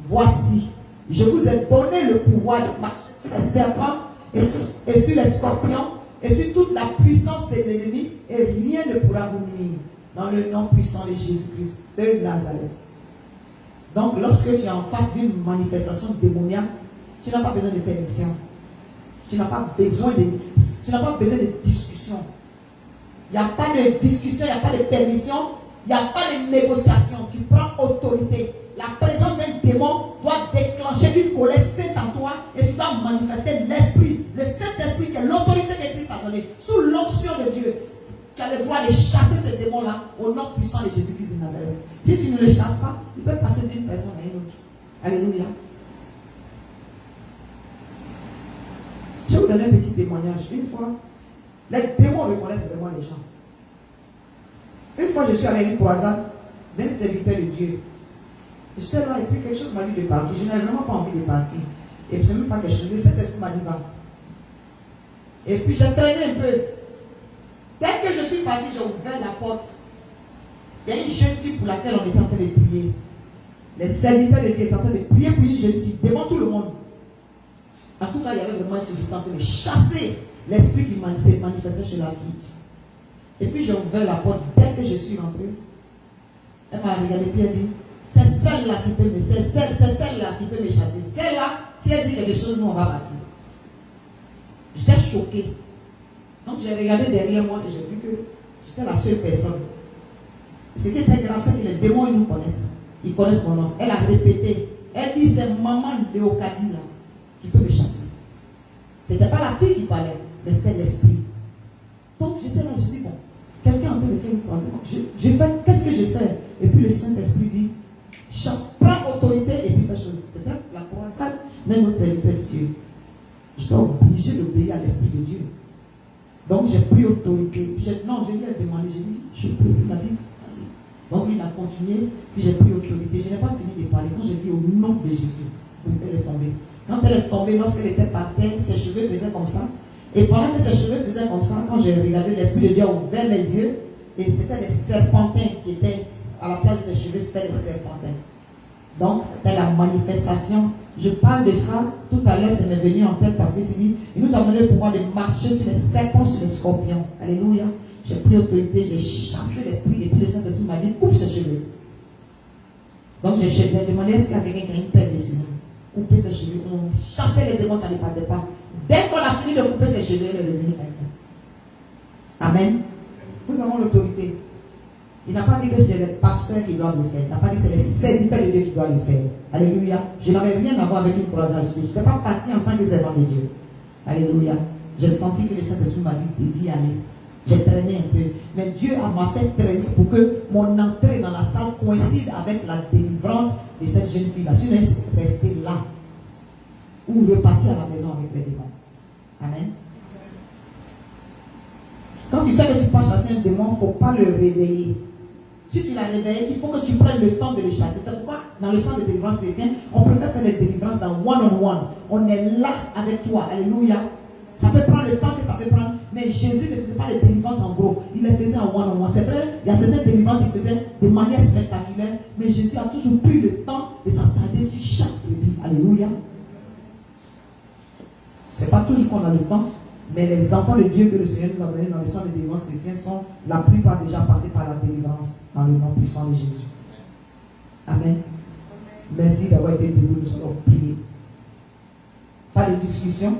Voici, je vous ai donné le pouvoir de marcher sur les serpents et sur les scorpions et sur toute la puissance de l'ennemi, et rien ne pourra vous nuire dans le nom puissant de Jésus-Christ de Nazareth. Donc, lorsque tu es en face d'une manifestation démoniaque, tu n'as pas besoin de permission. Tu n'as pas besoin de discussion. Il n'y a pas de discussion, il n'y a pas de permission, il n'y a pas de négociation. Tu prends autorité. La présence d'un démon doit déclencher une colère sainte en toi et tu dois manifester l'esprit, le Saint-Esprit qui est l'autorité que Christ a donnée, sous l'onction de Dieu. Tu as le droit de chasser ce démon-là au nom puissant de Jésus-Christ de Nazareth. Si tu ne le chasses pas, il peut passer d'une personne à une autre. Alléluia. Je vais vous donner un petit témoignage. Une fois, les démons reconnaissent vraiment les gens. Une fois, je suis allé à une croisade d'un serviteur de Dieu. J'étais là et puis quelque chose m'a dit de partir. Je n'avais vraiment pas envie de partir. Et puis c'est même pas quelque chose. Le Saint-Esprit m'a dit va. Et puis j'ai traîné un peu. Dès que je suis parti, j'ai ouvert la porte. Il y a une jeune fille pour laquelle on était en train de prier. Les serviteurs de Dieu étaient en train de prier pour une jeune fille devant tout le monde. En tout tout cas, il y avait vraiment j'étais en train de chasser l'esprit qui s'est manifesté chez la fille. Et puis j'ai ouvert la porte. Dès que je suis rentrée, elle m'a regardé et elle dit, c'est celle-là qui peut me chasser. Celle-là, si elle dit quelque chose, nous on va partir. J'étais choquée. Donc j'ai regardé derrière moi et j'ai vu que j'étais la seule personne. Ce qui était grave, c'est que les démons, ils nous connaissent. Ils connaissent mon nom. Elle a répété. Elle dit, c'est maman Léocadie là qui peut me chasser. Ce n'était pas la fille qui parlait, mais c'était l'esprit. Donc je sais là, je dis, bon, quelqu'un est en train de faire une croisée. Qu'est-ce que j'ai fait? Et puis le Saint-Esprit dit, prends autorité et puis fais chose. C'était la croisade, même au serviteur de Dieu. Je suis obligé d'obéir à l'Esprit de Dieu. Donc j'ai pris autorité. Je lui ai demandé, j'ai dit, je peux. Il m'a dit, vas-y. Donc il a continué, puis j'ai pris autorité. Je n'ai pas fini de parler. Quand j'ai dit au nom de Jésus, elle est tombée. Quand elle est tombée, lorsqu'elle était par terre, ses cheveux faisaient comme ça. Et pendant que ses cheveux faisaient comme ça, quand j'ai regardé, l'Esprit de Dieu a ouvert mes yeux, et c'était les serpentins qui étaient à la place de ses cheveux, c'était les serpentins. Donc, c'était la manifestation. Je parle de ça, tout à l'heure, ça m'est venu en tête parce que c'est dit, il nous a donné le pouvoir de marcher sur les serpents, sur les scorpions. Alléluia. J'ai pris autorité, j'ai chassé l'esprit, et puis le Saint-Esprit m'a dit, coupe ses cheveux. Donc, j'ai demandé, est-ce qu'il y a quelqu'un qui a une paire de ciseaux? Couper ses cheveux, on chassait les démons, ça ne partait pas. Dès qu'on a fini de couper ses cheveux, elle est devenue quelqu'un. Amen. Nous avons l'autorité. Il n'a pas dit que c'est les pasteurs qui doivent le faire. Il n'a pas dit que c'est les serviteurs de Dieu qui doivent le faire. Alléluia. Je n'avais rien à voir avec une croisade. Je n'étais pas parti en tant que servant de Dieu. Alléluia. J'ai senti que le Saint-Esprit m'a dit d'y aller. J'ai traîné un peu. Mais Dieu m'a fait traîner pour que mon entrée dans la salle coïncide avec la délivrance de cette jeune fille-là. Sinon, elle serait restée là. Ou repartir à la maison avec les démons. Amen. Quand tu sais que tu peux chasser un démon, il ne faut pas le réveiller. Si tu l'as réveillé, il faut que tu prennes le temps de le chasser. C'est pourquoi, dans le centre de délivrance chrétien, on préfère faire les délivrances dans one-on-one. On est là avec toi. Alléluia. Ça peut prendre le temps que ça peut prendre. Mais Jésus ne faisait pas les délivrances en gros. Il les faisait en one-on-one. C'est vrai, il y a certaines délivrances qu'il faisait de manière spectaculaire. Mais Jésus a toujours pris le temps de s'attarder sur chaque bébé. Alléluia. Ce n'est pas toujours qu'on a le temps. Mais les enfants de Dieu que le Seigneur nous a donnés dans le centre de délivrance chrétien sont la plupart déjà passés par la délivrance dans le nom puissant de Jésus. Amen. Merci d'avoir été debout, nous allons prier. Pas de discussion.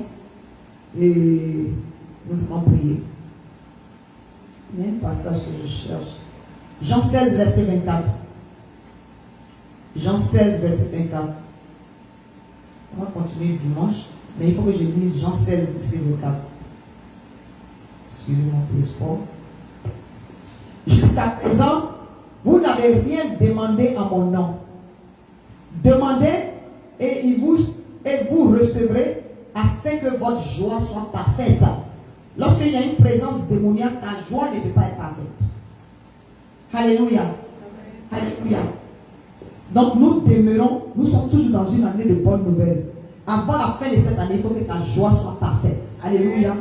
Et nous allons prier. Il y a un passage que je cherche. Jean 16, verset 24. Jean 16, verset 24. On va continuer dimanche, mais il faut que je lise Jean 16, verset 24. Excusez-moi pour le sport. Jusqu'à présent, vous n'avez rien demandé à mon nom. Demandez et vous recevrez afin que votre joie soit parfaite. Lorsqu'il y a une présence démoniaque, ta joie ne peut pas être parfaite. Alléluia. Alléluia. Donc nous demeurons, nous sommes toujours dans une année de bonnes nouvelles. Avant la fin de cette année, il faut que ta joie soit parfaite. Alléluia.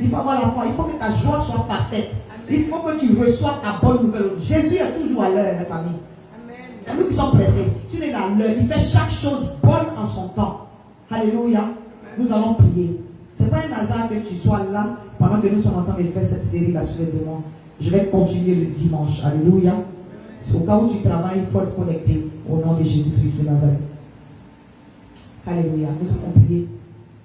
Il faut avoir la foi, il faut que ta joie soit parfaite. Il faut que tu reçoives ta bonne nouvelle. Jésus est toujours à l'heure, mes familles. C'est nous qui sommes pressés. Si il est à l'heure, il fait chaque chose bonne en son temps. Alléluia. Nous allons prier. Ce n'est pas un hasard que tu sois là pendant que nous sommes en train de faire cette série là sur les démons. Je vais continuer le dimanche. Alléluia. Au cas où tu travailles, il faut être connecté au nom de Jésus-Christ de Nazareth. Alléluia. Nous allons prier.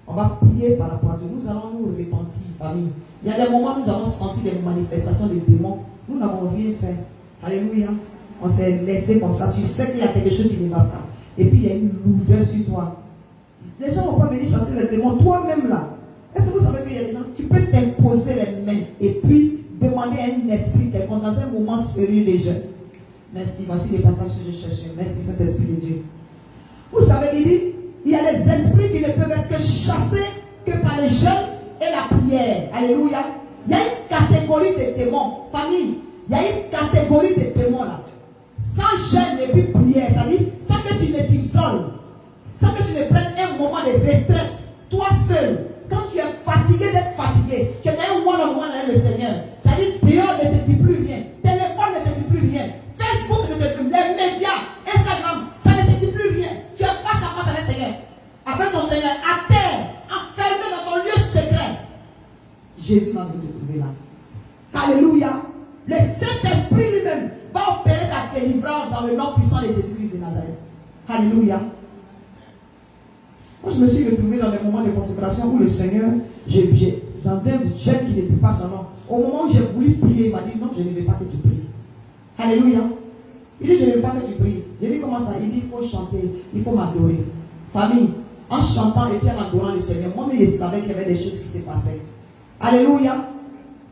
On va prier par rapport à Dieu. Nous allons nous repentir, famille. Il y a des moments où nous avons senti des manifestations de démons. Nous n'avons rien fait. Alléluia. On s'est laissé comme ça. Tu sais qu'il y a quelque chose qui ne va pas. Et puis il y a une lourdeur sur toi. Les gens ne vont pas venir chasser les démons. Toi-même là. Est-ce que vous savez qu'il y a des gens, tu peux t'imposer les mains et puis demander à un esprit quelconque dans un moment sérieux des jeunes. Merci. Voici les passages que je cherchais. Merci Saint-Esprit de Dieu. Vous savez, il dit, il y a des esprits qui ne peuvent être que chassés que par les jeûnes et la prière. Alléluia. Il y a une catégorie de démons. Famille, il y a une catégorie de démons là. Sans jeûne et puis prière, c'est-à-dire sans que tu ne t'isoles, sans que tu ne prennes un moment de retraite, toi seul, quand tu es fatigué d'être fatigué, tu as un one-on-one avec le Seigneur. C'est-à-dire, dehors ne te dit plus rien, téléphone ne te dit plus rien, Facebook ne te dit plus rien, les médias, Instagram, ça ne te dit plus rien. Tu es face à face avec le Seigneur, avec ton Seigneur, à terre, en délivrance dans le nom puissant de Jésus-Christ de Nazareth. Alléluia. Moi, je me suis retrouvé dans des moments de consécration où le Seigneur, dans un jeûne qui n'était pas son nom, au moment où j'ai voulu prier, il m'a dit non, je ne veux pas que tu pries. Alléluia. Il dit je ne veux pas que tu pries. J'ai dit comment ça? Il dit il faut chanter, il faut m'adorer. Famille, en chantant et puis en adorant le Seigneur, moi-même je savais qu'il y avait des choses qui se passaient. Alléluia.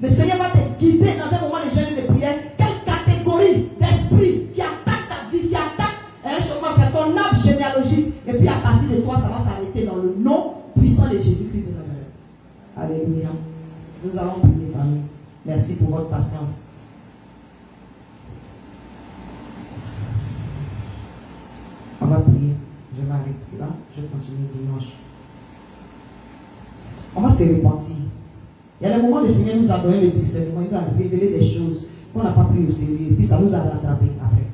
Le Seigneur va te guider dans un moment de jeûne et de prière. Quelle catégorie d'esprit qui attaque ta vie, qui attaque c'est ton arbre généalogique. Et puis à partir de toi, ça va s'arrêter dans le nom puissant de Jésus-Christ de Nazareth. Alléluia. Nous allons prier, famille. Merci pour votre patience. On va prier. Je m'arrête là. Je continue dimanche. On va se repentir. Il y a des moments où le Seigneur nous a donné le discernement. Il nous a révélé des choses qu'on n'a pas pris au sérieux. Et puis ça nous a rattrapés après.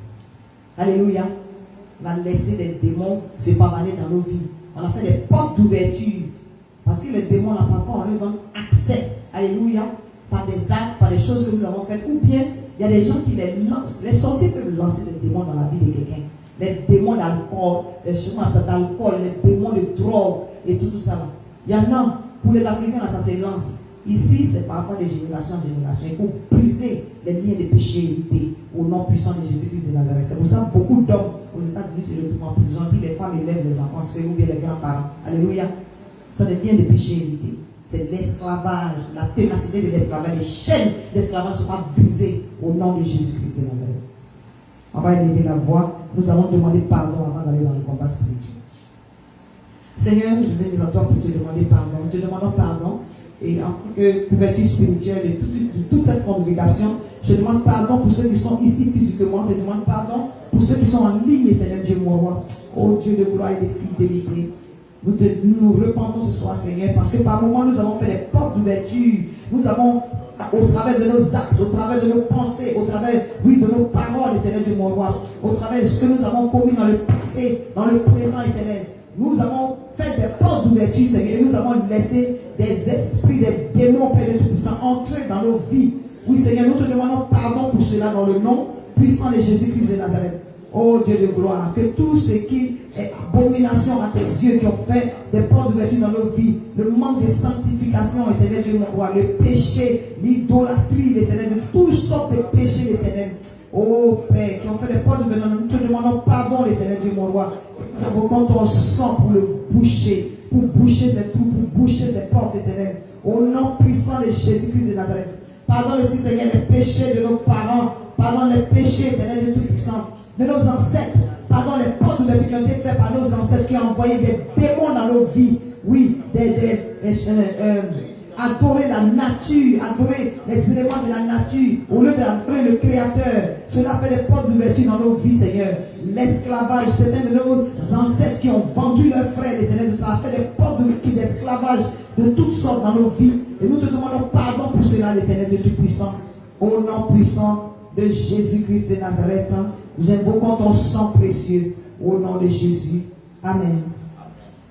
Alléluia. On a laissé des démons se pavaner dans nos vies. On a fait des portes d'ouverture. Parce que les démons, là, parfois, on leur donne accès. Alléluia. Par des actes, par des choses que nous avons faites. Ou bien, il y a des gens qui les lancent. Les sorciers peuvent lancer des démons dans la vie de quelqu'un. Les démons d'alcool, les chemins d'alcool, les démons de drogue et tout ça. Là. Il y en a, pour les Africains, là, ça se lance. Ici, c'est parfois de génération en génération. Il faut briser les liens de péché hérités au nom puissant de Jésus-Christ de Nazareth. C'est pour ça que beaucoup d'hommes aux États-Unis se retrouvent en prison. Puis les femmes élèvent les enfants, ceux ou bien les grands-parents. Alléluia. Ce sont des liens de péché hérités. C'est l'esclavage, la ténacité de l'esclavage. Les chaînes d'esclavage ne sont pas brisées au nom de Jésus-Christ de Nazareth. On va élever la voix. Nous allons demander pardon avant d'aller dans le combat spirituel. Seigneur, je vais venir à toi pour te demander pardon. Nous te demandons pardon. Et en tant que couverture spirituelle de toute cette congrégation, je demande pardon pour ceux qui sont ici physiquement. Je demande pardon pour ceux qui sont en ligne, éternel Dieu, mon roi. Oh Dieu de gloire et de fidélité. Nous repentons ce soir, Seigneur, parce que par moments nous avons fait des portes d'ouverture. Nous avons, au travers de nos actes, au travers de nos pensées, au travers, oui, de nos paroles, éternel Dieu, mon roi, au travers de ce que nous avons commis dans le passé, dans le présent, éternel. Nous avons fait des portes d'ouverture, Seigneur, et nous avons laissé des esprits, des démons, Père de Tout-Puissant, entrer dans nos vies. Oui, Seigneur, nous te demandons pardon pour cela dans le nom puissant de Jésus-Christ de Nazareth. Oh Dieu de gloire, que tout ce qui est abomination à tes yeux, qui ont fait des portes d'ouverture dans nos vies, le manque de sanctification, éternel Dieu, mon roi, le péché, l'idolâtrie, l'éternel, de toutes sortes de péchés, l'éternel. Oh Père, qui ont fait des portes d'ouverture, nous te demandons pardon, l'éternel Dieu, mon roi. Nous invoquons ton sang pour le boucher, pour boucher ces trous, pour boucher ces portes, éternel. Au nom puissant de Jésus-Christ de Nazareth. Pardonne aussi, Seigneur, les péchés de nos parents. Pardonne les péchés, éternel, de Tout-Puissant, de nos ancêtres. Pardonne les portes d'ouverture qui ont été faites par nos ancêtres, qui ont envoyé des démons dans nos vies. Oui, adorer la nature, adorer les éléments de la nature, au lieu d'adorer le Créateur. Cela fait des portes d'ouverture dans nos vies, Seigneur. L'esclavage, certains de nos ancêtres qui ont vendu leurs frères, l'éternel, ça a fait des portes d'esclavage de toutes sortes dans nos vies. Et nous te demandons pardon pour cela, l'éternel de Tout-Puissant. Au nom puissant de Jésus-Christ de Nazareth, nous invoquons ton sang précieux au nom de Jésus. Amen.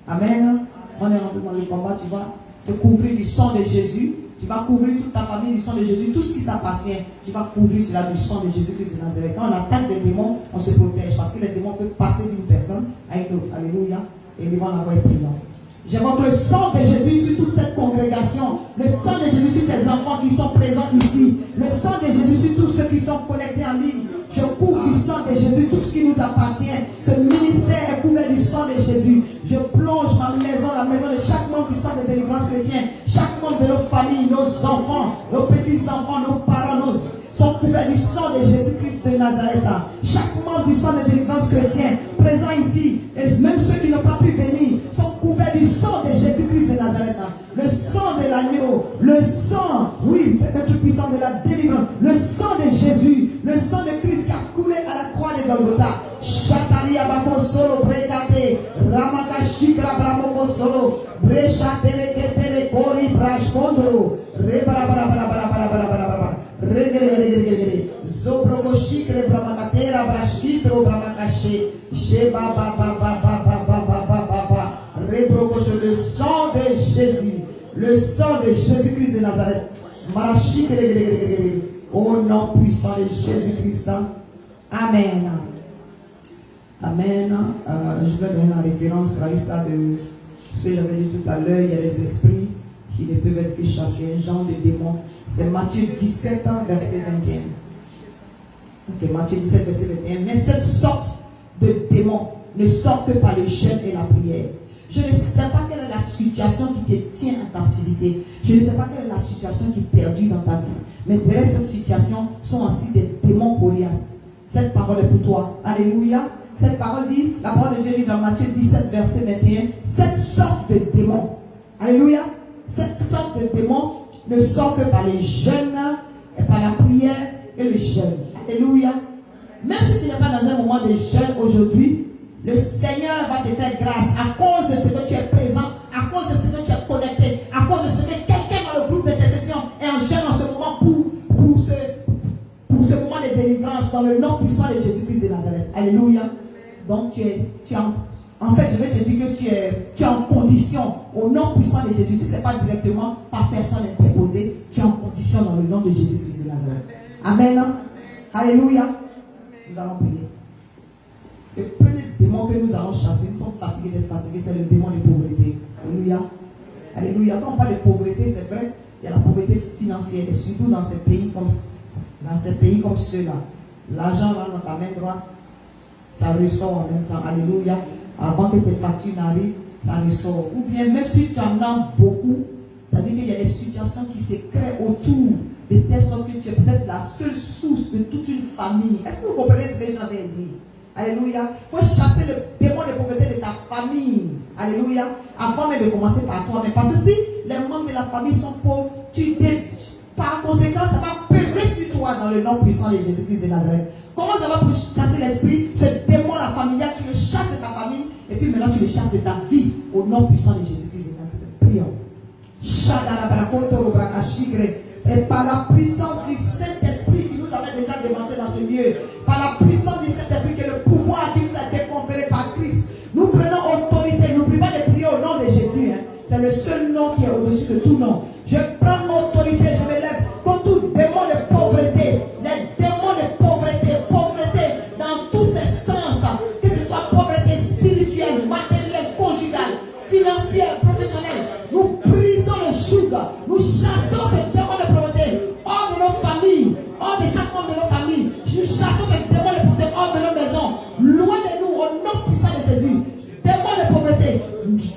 Amen. On est rentré dans le combat, tu vas te couvrir du sang de Jésus. Tu vas couvrir toute ta famille du sang de Jésus. Tout ce qui t'appartient, tu vas couvrir cela du sang de Jésus-Christ de Nazareth. Quand on attaque des démons, on se protège parce que les démons peuvent passer d'une personne à une autre. Alléluia. Et ils vont en avoir priant. J'invoque le sang de Jésus sur toute cette congrégation. Le sang de Jésus sur tes enfants qui sont présents ici. Le sang de Jésus sur tous ceux qui sont connectés en ligne. Je couvre du sang de Jésus tout ce qui nous appartient. Ce ministère est couvert du sang de Jésus. Je plonge ma maison, la maison de chaque membre du sang de délivrance chrétien. Chaque membre de nos familles, nos enfants, nos petits-enfants, nos parents, sont couverts du sang de Jésus-Christ de Nazareth. Chaque membre du sang de délivrance chrétien présent ici, et même ceux qui n'ont pas pu venir, sont couverts du sang de Jésus-Christ de Nazareth. Le sang de l'agneau, le sang, oui, peut-être puissant de la délivrance, le sang de Jésus, le sang de Christ qui a coulé à la croix de Golgotha. Chataria bako solo brekate, ramakashikra bramoko solo, brechatele ketele kori brashkondro, rebarabarabarabarabarabarabarabara. Zobrogoshikre bramakatera brashkitro bramakashe, sheba ba ba ba ba ba ba ba ba ba ba. Rebrogosh, le sang de Jésus, le sang de Jésus-Christ de Nazareth. Marachikre, au nom puissant de Jésus-Christ. Amen. Amen. Je vais donner la référence, Raïssa, de ce que j'avais dit tout à l'heure. Il y a des esprits qui ne peuvent être que chassés, un genre de démons. C'est Matthieu 17, verset 21. Ok, Matthieu 17, verset 21. Mais cette sorte de démons ne sort que par le jeûne et la prière. Je ne sais pas quelle est la situation qui te tient en captivité. Je ne sais pas quelle est la situation qui est perdue dans ta vie. Mais derrière cette situation sont ainsi des démons coriaces. Cette parole est pour toi. Alléluia. Cette parole dit, la parole de Dieu dit dans Matthieu 17, verset 21, cette sorte de démon. Alléluia. Cette sorte de démon ne sort que par les jeûnes et par la prière et le jeûne. Alléluia. Même si tu n'es pas dans un moment de jeûne aujourd'hui, le Seigneur va te faire grâce à cause de ce que tu es présent, à cause de ce que tu es connecté, à cause de ce que quelqu'un dans le groupe d'intercession est en jeûne en ce moment pour ce moment de délivrance dans le nom puissant de Jésus-Christ de Nazareth. Alléluia. Donc en fait, je vais te dire que tu es en condition au nom puissant de Jésus. Si ce n'est pas directement par personne interposée, tu es en condition dans le nom de Jésus-Christ de Nazareth. Amen. Alléluia. Nous allons prier. Le premier démon que nous allons chasser, nous sommes fatigués d'être fatigués, c'est le démon de pauvreté. Alléluia. Alléluia. Quand on parle de pauvreté, c'est vrai, il y a la pauvreté financière, et surtout dans ces pays comme ceux-là. L'argent rentre dans ta main droite, ça ressort en même temps. Alléluia. Avant que tes factures n'arrivent, ça ressort. Ou bien, même si tu en as beaucoup, ça veut dire qu'il y a des situations qui se créent autour de telle sorte que tu es peut-être la seule source de toute une famille. Est-ce que vous comprenez ce que j'avais dit? Alléluia. Il faut chasser le démon de pauvreté de ta famille. Alléluia. Avant même de commencer par toi. Mais parce que si les membres de la famille sont pauvres, par conséquent, ça va peser sur toi dans le nom puissant de Jésus-Christ de Nazareth. Comment ça va pour chasser l'esprit, ce démon la familiale, tu le chasses de ta famille, et puis maintenant tu le chasses de ta vie au nom puissant de Jésus-Christ de Nazareth. Prions. Et par la puissance du Saint-Esprit qui nous avait déjà dévancé dans ce lieu, par la puissance du Saint-Esprit que le pouvoir qui nous a été conféré par Christ, nous prenons autorité. N'oublie pas de prier au nom de Jésus. C'est le seul nom qui est au-dessus de tout nom. Je prends mon autorité, je me lève contre tout démon de pauvreté. Les démons de pauvreté dans tous ses sens, que ce soit pauvreté spirituelle, matérielle, conjugale, financière, professionnelle. Nous brisons le joug, nous chassons ces démons de pauvreté hors de nos familles, hors de chaque membre de nos familles. Nous chassons ces démons de pauvreté hors de nos maisons, loin de nous, au nom puissant de Jésus. Démons de pauvreté,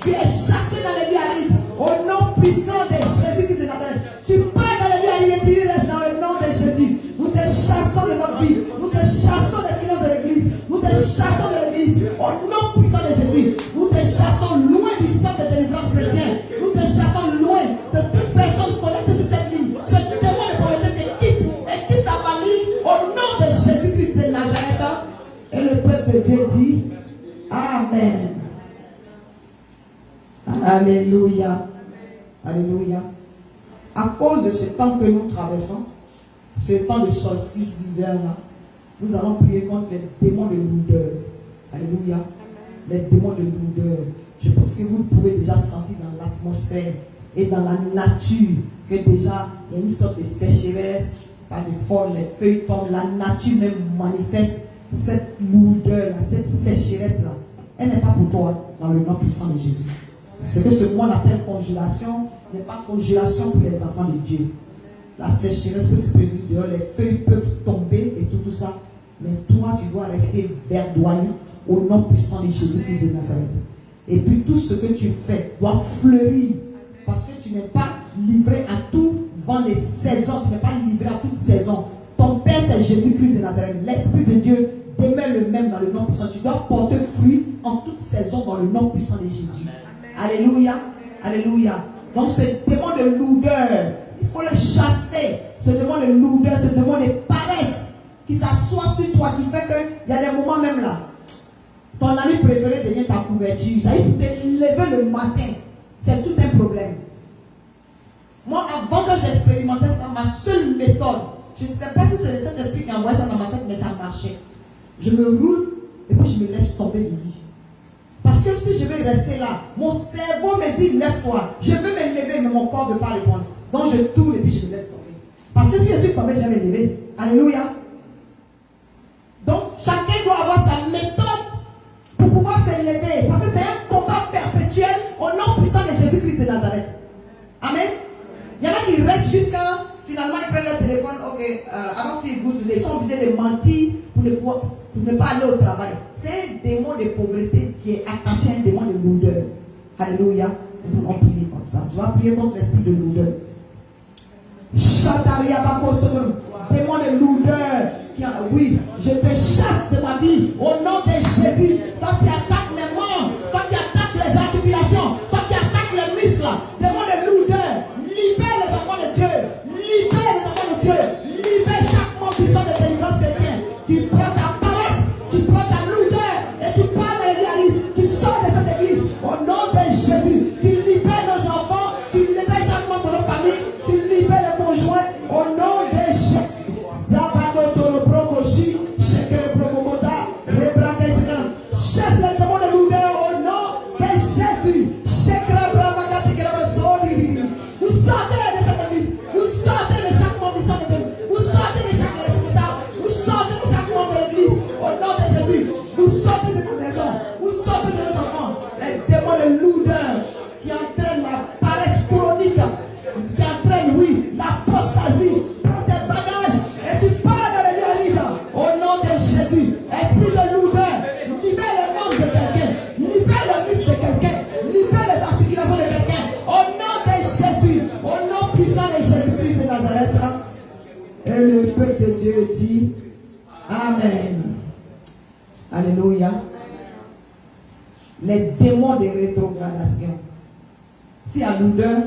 tu es chassé dans les lieux arides, au nom puissant de Jésus-Christ de Nazareth. Tu pars dans les lieux arides et tu restes dans le nom de Jésus. Nous te chassons de notre vie, nous te chassons des finances de l'église, nous te chassons de l'église, au nom puissant de Jésus. Nous te chassons loin du centre de délivrance chrétien, nous te chassons loin de toute personne connectée sur cette ligne. Ce démon de pauvreté te quitte et quitte ta famille au nom de Jésus-Christ de Nazareth. Et le peuple de Dieu dit Amen. Alléluia. Alléluia. À cause de ce temps que nous traversons, ce temps de solstice d'hiver là, nous allons prier contre les démons de lourdeur. Alléluia. Les démons de lourdeur. Je pense que vous pouvez déjà sentir dans l'atmosphère et dans la nature que déjà il y a une sorte de sécheresse, par les formes, les feuilles tombent, la nature même manifeste cette lourdeur là, cette sécheresse là. Elle n'est pas pour toi dans le nom puissant de Jésus. Ce que ce monde appelle congélation n'est pas congélation pour les enfants de Dieu. La sécheresse peut se produire dehors, les feuilles peuvent tomber et tout ça. Mais toi, tu dois rester verdoyant au nom puissant de Jésus-Christ de Nazareth. Et puis tout ce que tu fais doit fleurir. Parce que tu n'es pas livré à tout vent des saisons. Tu n'es pas livré à toute saison. Ton Père, c'est Jésus-Christ de Nazareth. L'Esprit de Dieu demeure le même dans le nom puissant. Tu dois porter fruit en toute saison dans le nom puissant de Jésus. Alléluia. Alléluia. Donc ce démon de lourdeur, il faut le chasser. Ce démon de lourdeur, ce démon de paresse qui s'assoit sur toi, qui fait qu'il y a des moments même là. Ton ami préféré devient ta couverture. Ça y est, pour te lever le matin, c'est tout un problème. Moi, avant que j'expérimentais ça, ma seule méthode, je ne sais pas si c'est le Saint-Esprit qui a envoyé ça dans ma tête, mais ça marchait. Je me roule et puis je me laisse tomber du lit. Parce que si je vais rester là, mon cerveau me dit lève-toi. Je veux me lever, mais mon corps ne veut pas répondre. Donc je tourne et puis je me laisse tomber. Parce que si je suis tombé, je vais me lever. Alléluia. Donc Jésus-Christ de Nazareth. Amen. Il y en a qui restent jusqu'à, finalement, ils prennent leur téléphone, ok, I don't feel good today. Ils sont obligés de mentir pour ne pas aller au travail. C'est un démon de pauvreté qui est attaché à un démon de lourdeur. Alléluia. Nous allons prier comme ça. Tu vas prier contre l'esprit de lourdeur. Démon de lourdeur. Oui, je te chasse de ma vie au nom de Jésus. Quand tu attaques les membres, quand tu attaques les articulations, quand tu attaques les muscles, démon de lourdeur, libère les enfants de Dieu. Libère les enfants de Dieu. Libère chaque membre puissant de délivrance chrétien. Tu prends ta paresse, tu prends ta lourdeur et tu parles à l'église. Tu sors de cette église au nom de Jésus. Tu libères nos enfants, tu libères chaque membre de notre famille, tu libères les conjoints au nom de Jésus. Chasse les démons de lourdeur au nom de Jésus. Vous sortez de cette église. Vous sortez de chaque membre de cette église. Vous sortez de chaque responsable. Vous sortez de chaque membre de l'église au nom de Jésus. Vous sortez de nos maisons. Vous sortez de nos enfants. Les démons de lourdeur qui entraînent la paresse chronique, qui entraînent, oui, l'apostasie. Prends tes bagages et tu pars dans les lieux arides au nom de Jésus. Esprit de lourdeur, libère les membres de quelqu'un, libère le muscle de quelqu'un, libère les articulations de quelqu'un au nom de Jésus, au nom puissant de Jésus-Christ de Nazareth. Et le peuple de Dieu dit Amen. Alléluia. Les démons de rétrogradation. Si à lourdeur,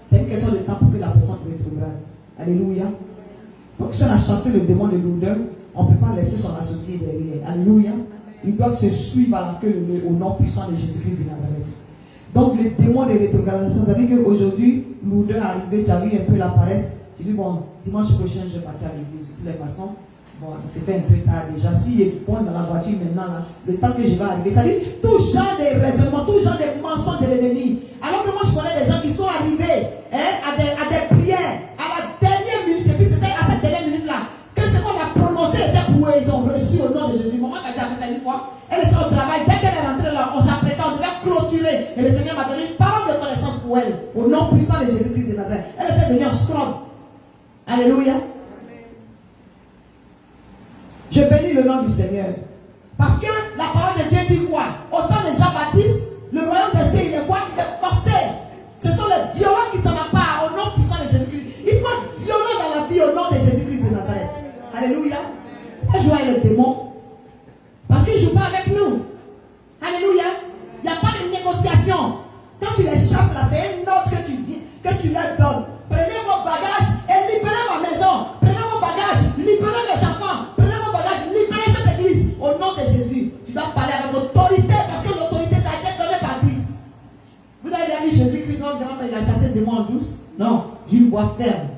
c'est une question de temps pour que la personne rétrograde. Alléluia. Donc si on a chassé le démon de lourdeur, on ne peut pas laisser son associé derrière. Alléluia. Ils doivent se suivre à la queue au nom puissant de Jésus-Christ de Nazareth. Donc les démons de rétrogradation, ça veut dire qu'aujourd'hui, lourdeur arrivé, tu as vu un peu la paresse. Tu dis, bon, dimanche prochain, je vais partir à l'église. De toutes les façons, bon, c'est fait un peu tard déjà. Si je prends dans la voiture maintenant, là, le temps que je vais arriver, ça dit tout genre de raisonnements, tout genre de mensonges de l'ennemi. Alors que moi, je connais des gens qui sont arrivés à des prières à la dernière minute, et puis c'était à cette dernière minute-là que ce qu'on a prononcé était pour eux, ils ont reçu au nom de Jésus. Maman, quand elle a fait ça une fois, elle était au travail, dès qu'elle est rentrée là, on s'apprêtait, on devait clôturer. Et le Seigneur m'a donné une parole de connaissance pour elle, au nom puissant de Jésus-Christ de Nazareth. Elle était venue en scrum. Alléluia. Je bénis le nom du Seigneur. Parce que la parole de Dieu dit quoi? Au temps de Jean-Baptiste, le royaume des cieux, il est quoi? Il est forcé. Ce sont les violents qui s'en emparent au nom puissant de Jésus-Christ. Il faut être violent dans la vie au nom de Jésus-Christ de Nazareth. Alléluia. Pas jouer avec le démon. Parce qu'il ne joue pas avec nous. Alléluia. Il n'y a pas de négociation. Quand tu les chasses là, c'est un ordre que tu leur donnes. Prenez vos bagages et libérez ma maison. Prenez vos bagages, libérez mes enfants. Prenez vos bagages, libérez cette église. Au nom de Jésus, tu dois parler avec autorité parce que l'autorité t'a été donnée par Christ. Vous avez dit Jésus-Christ, notre grand frère, il a chassé le démon en douce? Non, d'une voix ferme.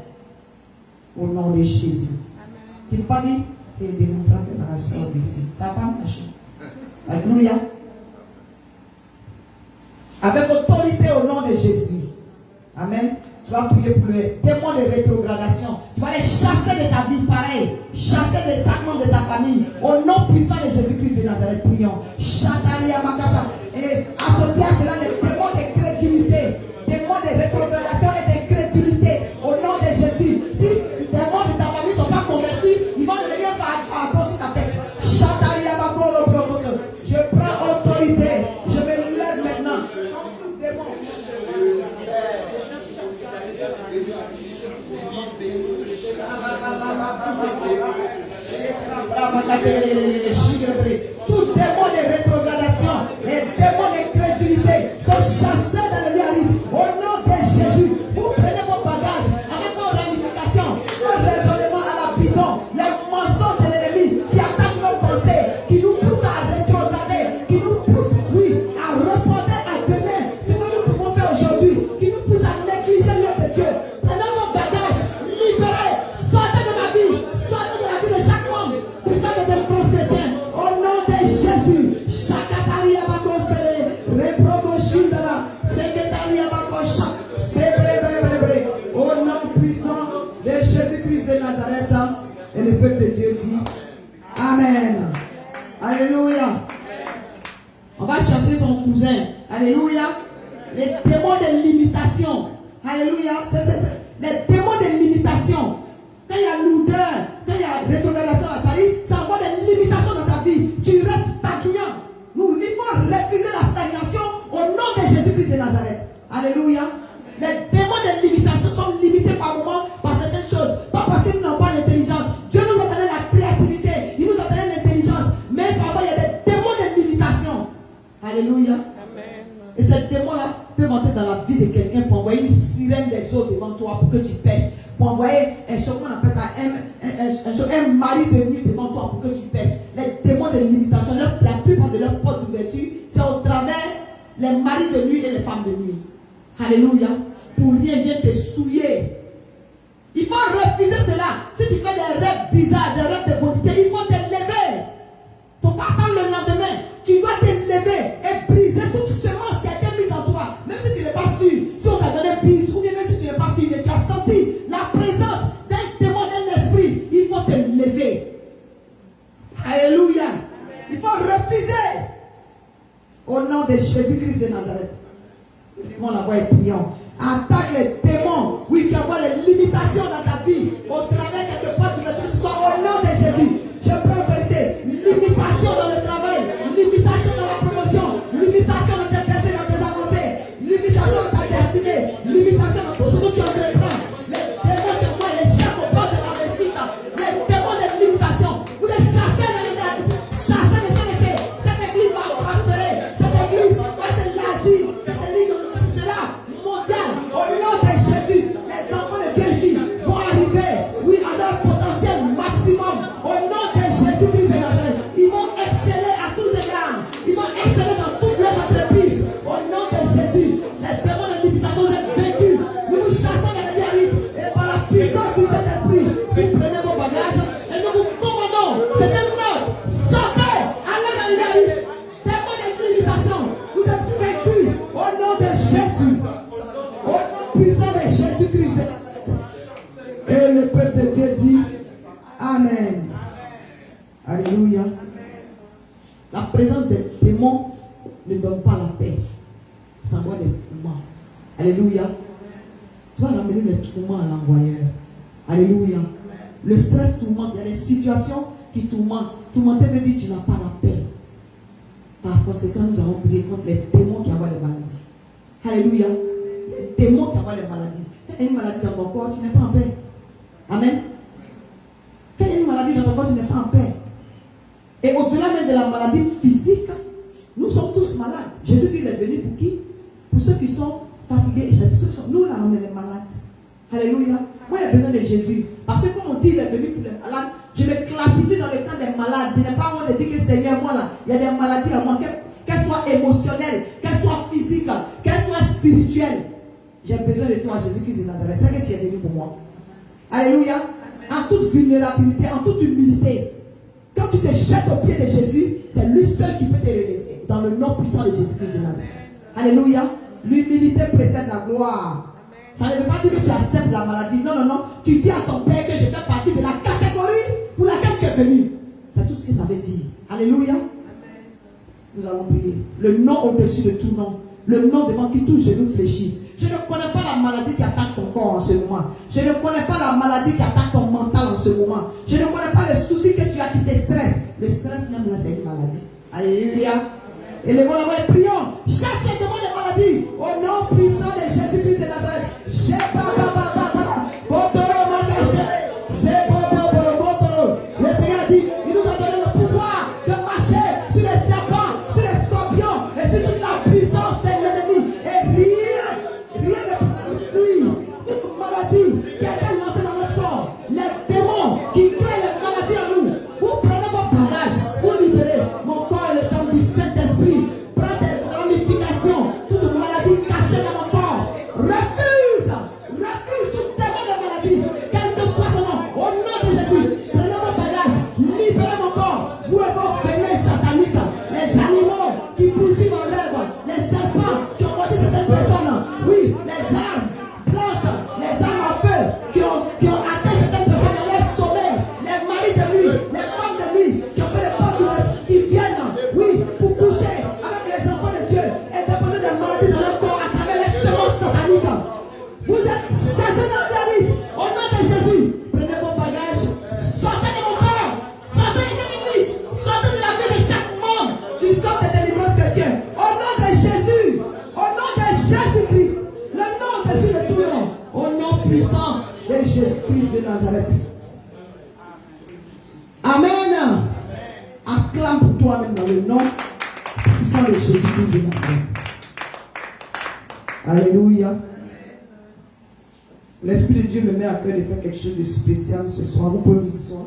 Au nom de Jésus. Amen. Tu ne peux pas dire, et des démons prennent la sort d'ici. Ça va pas marcher. Alléluia. Avec autorité au nom de Jésus. Amen. Tu vas prier pour les démons de rétrogradation. Tu vas les chasser de ta vie pareil. Chasser de chaque membre de ta famille. Au nom puissant de Jésus-Christ de Nazareth, prions. Chatalia Makasha. Et associé à cela les démons de crédulité. Démons de rétrogradation et de crédulité. Au nom de Jésus. Si les membres de ta famille ne sont pas convertis, ils vont devenir fardeau sur ta tête. Chatalia Makasha. Je prends autorité. Je me lève maintenant. Démon. Tout démon de rétrogradation, les démons de crédulité sont chassés dans le lieu arides. Au nom de Jésus, vous prenez vos bagages avec vos ramifications, vos raisonnements à la bidon, les mensonges de l'ennemi qui attaquent nos pensées, qui nous poussent à rétrograder, qui nous poussent, oui, à reporter à demain ce que nous pouvons faire aujourd'hui, qui nous poussent à négliger l'œuvre de Dieu. Prenez vos bagages, libérez, sortez de ma vie, sortez de la vie de chaque membre du sein de délivrance chrétienne. Au nom de Jésus, Chakataria Bakosele, Reprogoshindala, Secretaria Bakosha, Sebre, au nom puissant de Jésus-Christ de Nazareth, et le peuple de Dieu dit Amen. Alléluia. On va chasser son cousin. Alléluia. Les démons de limitation. Alléluia. Les démons de limitation. Quand il y a lourdeur, quand il y a rétrogradation à la salie, ça envoie des limitations dans ta vie. Tu restes stagnant. Il faut refuser la stagnation au nom de Jésus-Christ de Nazareth. Alléluia. Les démons de limitation sont limités par moment par certaines choses. Pas parce qu'ils n'ont pas l'intelligence. Dieu nous a donné la créativité. Il nous a donné l'intelligence. Mais parfois, il y a des démons de limitation. Alléluia. Amen. Et ces démons-là peuvent entrer dans la vie de quelqu'un pour envoyer une sirène des eaux devant toi pour que tu pêches. Pour envoyer un choc, on appelle ça un mari de nuit devant toi pour que tu pêches. Les démons de limitation, la plupart de leurs portes d'ouverture, c'est au travers les maris de nuit et les femmes de nuit. Alléluia. Pour rien vient te souiller. Il faut refuser cela. Si tu fais des rêves bizarres, des rêves de volonté, il faut te lever. Il ne faut pas attendre le lendemain. Tu dois te lever et briser toute semence qui a été mise en toi. Même si tu n'es pas sûr, si on t'a donné prise, ou bien même si tu n'es pas sûr, mais tu as senti la présence d'un démon, d'un esprit, il faut te lever. Alléluia. Il faut refuser. Au nom de Jésus-Christ de Nazareth. On la voix et prions. Attaque les démons, oui, qui envoient les limitations dans ta vie, au travers quelque part de notre soit au nom de Jésus. Je prends vérité. Limitation dans le travail, limitation dans la promotion, limitation dans tes pensées, dans tes avancées, limitation dans ta destinée, limitation dans tout ce que tu entreprends. Les démons de moi, les chefs au bord de la réussite, les démons de limitation, vous les chassez dans les têtes, chassez les CNC. Cette église va prospérer, cette église va s'élargir, cette église sera mondiale. Au nom de Jésus, les enfants de Dieu ici vont arriver, oui, à leur potentiel maximum. Au nom de Jésus-Christ de Nazareth, ils vont exceller à tous égards. Ils vont exceller dans toutes leurs entreprises. Au nom de Jésus, les démons de limitation sont vaincus. Nous nous chassons les rives et par la puissance du Saint-Esprit, vous prenez vos bagages et nous vous commandons. C'est un ordre. Sortez, allez dans les rives. Démons de limitation, vous êtes vaincus. Au nom de Jésus. Au nom puissant de Jésus-Christ de Nazareth. Et le peuple de Dieu dit Amen. Alléluia. La présence des démons ne donne pas la paix. Ça envoie des tourments. Alléluia. Tu vas ramener les tourments à l'envoyeur. Alléluia. Le stress tourmente. Il y a des situations qui tourmentent. Tourmenter veut dire que tu n'as pas la paix. Par conséquent, nous allons prier contre les démons qui envoient les maladies. Alléluia. Les démons qui envoient les maladies. Quand il y a une maladie dans ton corps, tu n'es pas en paix. Amen. Quand il y a une maladie dans ton corps, tu n'es pas en paix. Et au-delà même de la maladie physique, nous sommes tous malades. Jésus il est venu pour qui? Pour ceux qui sont fatigués et ceux qui sont... Nous là, on est les malades. Alléluia. Moi, j'ai besoin de Jésus. Parce que comme on dit, il est venu pour les malades, je me classifie dans le camp des malades. Je n'ai pas honte de dire que Seigneur, moi là, il y a des maladies à moi, qu'elles soient émotionnelles, qu'elles soient physiques, qu'elles soient spirituelles. J'ai besoin de toi, Jésus-Christ de Nazareth. C'est que tu es venu pour moi. Alléluia. En toute vulnérabilité, en toute humilité. Quand tu te jettes au pied de Jésus, c'est lui seul qui peut te relever. Dans le nom puissant de Jésus-Christ de Nazareth. Alléluia. L'humilité précède la gloire. Ça ne veut pas dire que tu acceptes la maladie. Non, non, non. Tu dis à ton Père que je fais partie de la catégorie pour laquelle tu es venu. C'est tout ce que ça veut dire. Alléluia. Nous allons prier. Le nom au-dessus de tout nom. Le nom devant qui tout genou fléchit. Je ne connais pas la maladie qui attaque ton corps en ce moment. Je ne connais pas la maladie qui attaque ton mental en ce moment. Je ne connais pas le souci que tu as qui te stresse. Le stress même là, c'est une maladie. Alléluia. Élevons la voix et prions. Chasse les démons des maladies. Au nom puissant de Jésus-Christ de Nazareth. Le Seigneur dit, il nous a donné le pouvoir de marcher sur les serpents, sur les scorpions et sur toute la puissance de l'ennemi. Et rien ne peut lui. Toute maladie qui a été lancée dans notre corps, les démons qui créent les maladies en nous, vous prenez vos bagages, vous libérez. Mon corps est le temple du Saint-Esprit. Prends des ramifications, toute maladie cachée. acclame pour toi-même dans le nom qui sont de Jésus-Christ de Nazareth. Alléluia. L'Esprit de Dieu me met à cœur de faire quelque chose de spécial ce soir. Vous pouvez vous asseoir.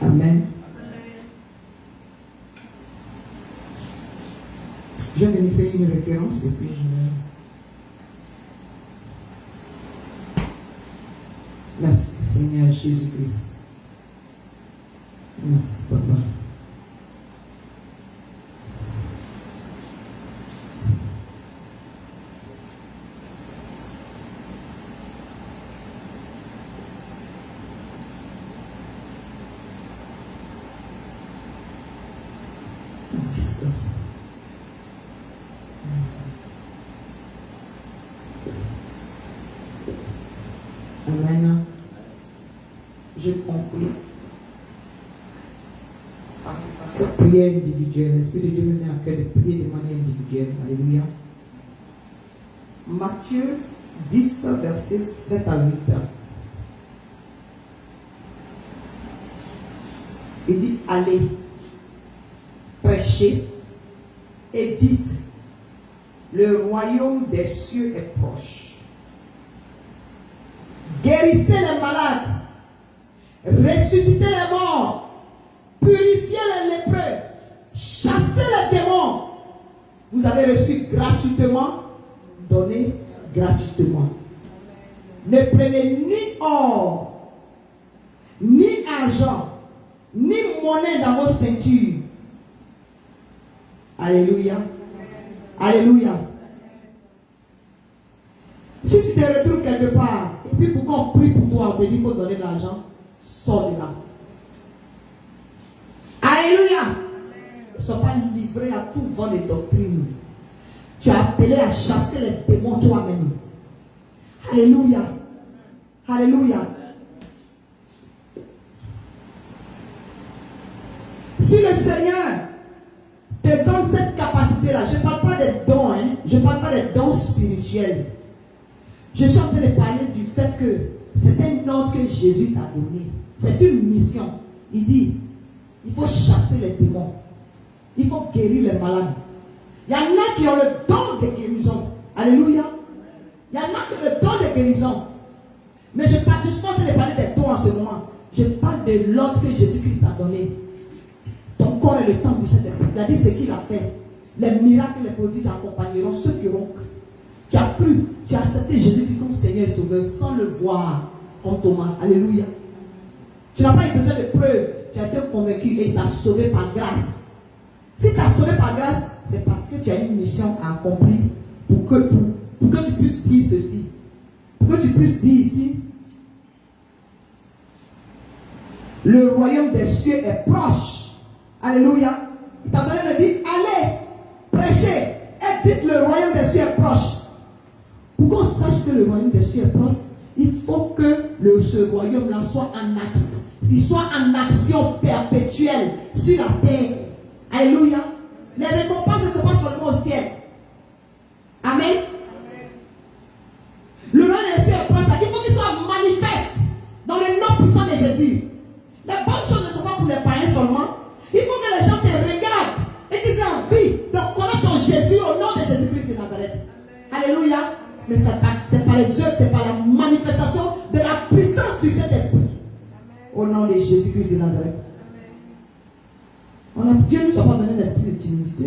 Amen. Je vais venir faire une référence et puis Merci Seigneur Jésus-Christ. Merci Papa. Amen. Je conclue par cette prière individuelle. L'Esprit de Dieu me met à cœur de prier de manière individuelle. Alléluia. Matthieu 10, versets 7 à 8. Il dit, allez, prêchez et dites, le royaume des cieux est proche. Guérissez les malades, ressuscitez les morts, purifiez les lépreux, chassez les démons. Vous avez reçu gratuitement, donnez gratuitement. Ne prenez ni or, ni argent, ni monnaie dans vos ceintures. Alléluia. Alléluia. Si tu te retrouves quelque part, et puis pour qu'on prie pour toi, on te dit qu'il faut donner de l'argent, sors de là. Alléluia. Ne sois pas livré à tout vent de doctrine. Tu es appelé à chasser les démons toi-même. Alléluia. Alléluia. Si le Seigneur te donne cette capacité-là, je ne parle pas des dons, je ne parle pas des dons spirituels. Je suis en train de parler du fait que c'est un ordre que Jésus t'a donné. C'est une mission. Il dit, il faut chasser les démons. Il faut guérir les malades. Il y en a qui ont le don de guérison. Alléluia. Il y en a qui ont le don de guérison. Mais je ne suis pas en train de parler des dons en ce moment. Je parle de l'ordre que Jésus-Christ t'a donné. Ton corps est le temple du Saint-Esprit. Il a dit ce qu'il a fait. Les miracles et les prodiges accompagneront ceux qui auront cru. Tu as cru, tu as accepté Jésus-Christ comme Seigneur et Sauveur sans le voir comme Thomas. Alléluia. Tu n'as pas eu besoin de preuves. Tu as été convaincu et il t'a sauvé par grâce. Si tu as sauvé par grâce, c'est parce que tu as une mission à accomplir pour que tu puisses dire ceci. Pour que tu puisses dire ici, le royaume des cieux est proche. Alléluia. Il t'a donné de dire, allez, prêchez et dites le royaume des cieux est proche. Pour qu'on sache que le royaume des cieux est proche, il faut que ce royaume-là soit en action. Qu'il soit en action perpétuelle sur la terre. Alléluia. Les récompenses ne sont pas seulement au ciel. Amen. Le royaume des cieux est proche. Il faut qu'il soit manifeste dans le nom puissant de Jésus. Les bonnes choses ne sont pas pour les païens seulement. Il faut que les gens te regardent et qu'ils aient envie de connaître ton Jésus au nom de Jésus-Christ de Nazareth. Alléluia. Mais ce n'est pas les œuvres, ce n'est pas la manifestation de la puissance du Saint-Esprit. Au nom de Jésus-Christ de Nazareth. Dieu ne nous a pas donné l'esprit de timidité.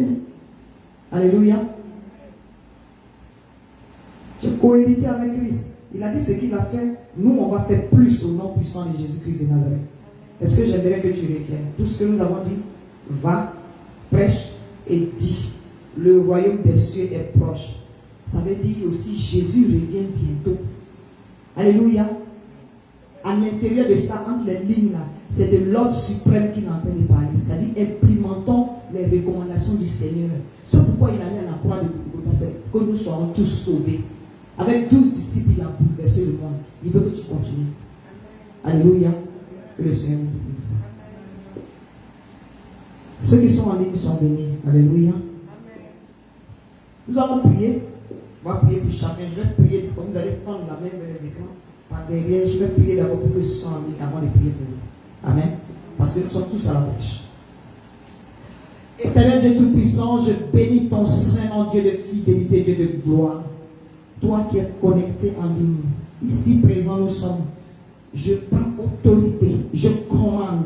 Alléluia. Tu es cohérité avec Christ. Il a dit ce qu'il a fait. Nous, on va faire plus au nom puissant de Jésus-Christ de Nazareth. Est-ce que j'aimerais que tu retiennes tout ce que nous avons dit? Va, prêche et dis. Le royaume des cieux est proche. Ça veut dire aussi Jésus revient bientôt. Alléluia. À l'intérieur de ça, entre les lignes là, c'est de l'ordre suprême qu'il est en train de parler. C'est-à-dire, implémentons les recommandations du Seigneur. C'est pourquoi il allait à la croix de Golgotha, c'est que nous soyons tous sauvés. Avec 12 disciples, il a bouleversé le monde. Il veut que tu continues. Alléluia. Que le Seigneur nous bénisse. Ceux qui sont en ligne sont bénis. Alléluia. Nous allons prier. On va prier pour chacun. Je vais prier. Comme vous allez prendre la main vers les écrans. par derrière, je vais prier d'abord pour que ce soit en ligne avant de prier pour vous. Amen. Parce que nous sommes tous à la brèche. Éternel Dieu Tout-Puissant, je bénis ton Saint-Nom, Dieu de fidélité, Dieu de gloire. Toi qui es connecté en ligne, ici présent nous sommes. Je prends autorité, je commande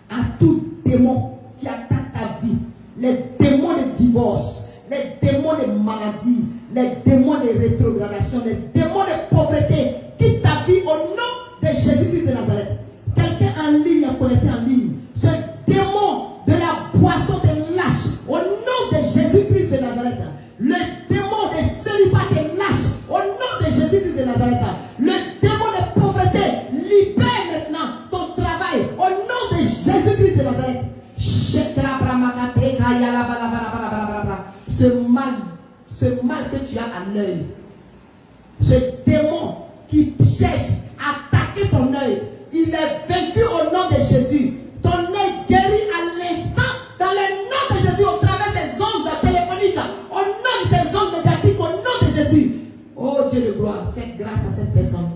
à tout démon qui attaque ta vie, les démons de divorce, les démons de maladie, les démons de rétrogradation, les démons de pauvreté, quitte ta vie au nom de Jésus-Christ de Nazareth. Quelqu'un en ligne, connecté en ligne, ce démon de la boisson des lâches, au nom de Jésus-Christ de Nazareth, le démon des célibats des lâches, au nom de Jésus-Christ de Nazareth, le démon de pauvreté, libère maintenant ton travail, au nom de Jésus-Christ de Nazareth. Ce mal que tu as à l'œil, ce démon qui cherche à attaquer ton œil, il est vaincu au nom de Jésus. Ton œil guéri à l'instant dans le nom de Jésus au travers des ondes téléphoniques, au nom de ces ondes médiatiques, au nom de Jésus. Oh Dieu de gloire, faites grâce à cette personne.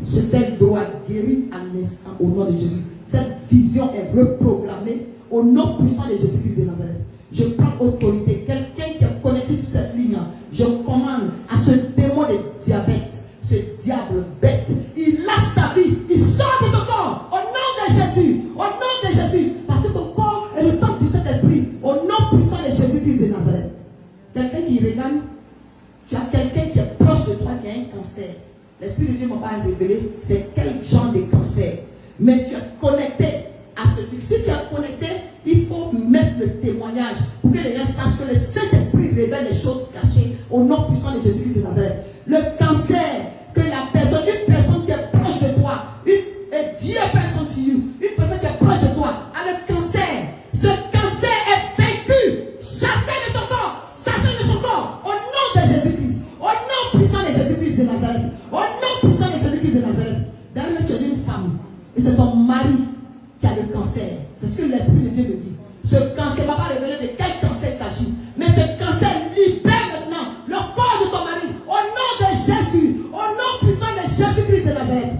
Ce tel doit guérir à l'instant au nom de Jésus. Cette vision est reprogrammée au nom puissant de Jésus-Christ de Nazareth. Je prends autorité. Quelqu'un qui est connecté sur cette ligne, je commande à ce démon de diabète, ce diable bête, il lâche ta vie, il sort de ton corps au nom de Jésus, au nom de Jésus, parce que ton corps est le temple du Saint-Esprit, au nom puissant de Jésus-Christ de Nazareth. Quelqu'un qui regarde, tu as quelqu'un qui est proche de toi qui a un cancer. L'Esprit de Dieu m'a pas révélé c'est quel genre de cancer. Mais tu es connecté à ce truc. Si tu es connecté, il faut mettre le témoignage pour que les gens sachent que le Saint-Esprit révèle les choses cachées au nom puissant de Jésus-Christ de Nazareth. Le cancer, que la personne, une personne qui est proche de toi, une dear person to you, une personne qui est proche de toi, a le cancer. Ce cancer est vaincu, chassé de ton corps, chassé de son corps, au nom de Jésus-Christ, au nom puissant de Jésus-Christ de Nazareth, au nom puissant de Jésus-Christ de Nazareth. D'ailleurs, tu es une femme, et c'est ton mari qui a le cancer. C'est ce que l'Esprit de Dieu me dit. Ce cancer ne va pas révéler de quel cancer il s'agit. Mais ce cancer libère maintenant le corps de ton mari. Au nom de Jésus. Au nom puissant de Jésus-Christ de Nazareth.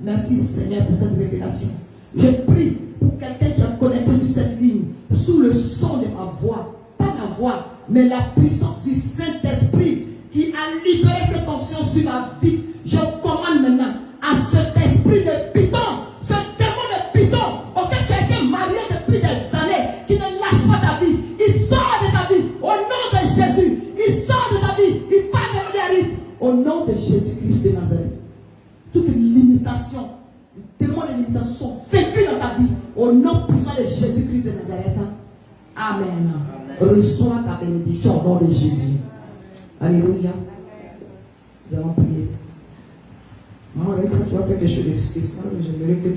Merci Seigneur pour cette révélation. Je prie pour quelqu'un qui est connecté sur cette ligne. Sous le son de ma voix. Pas ma voix. Mais la puissance du Saint-Esprit qui a libéré cette onction sur ma vie. Je commande maintenant à cet esprit de python. Ce démon de python auquel tu as été marié depuis des années, qui ne lâche pas ta vie, il sort de ta vie au nom de Jésus, il sort de ta vie, il part de la vie au nom de Jésus-Christ de Nazareth. Toutes les limitations, les démons de limitation sont vaincus dans ta vie au nom puissant de Jésus-Christ de Nazareth. Amen. Reçois ta bénédiction au nom de Jésus. Alléluia. Nous allons prier. Maman, avec ça, tu vas faire quelque chose de spécial. J'aimerais que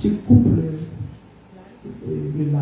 tu coupes le live.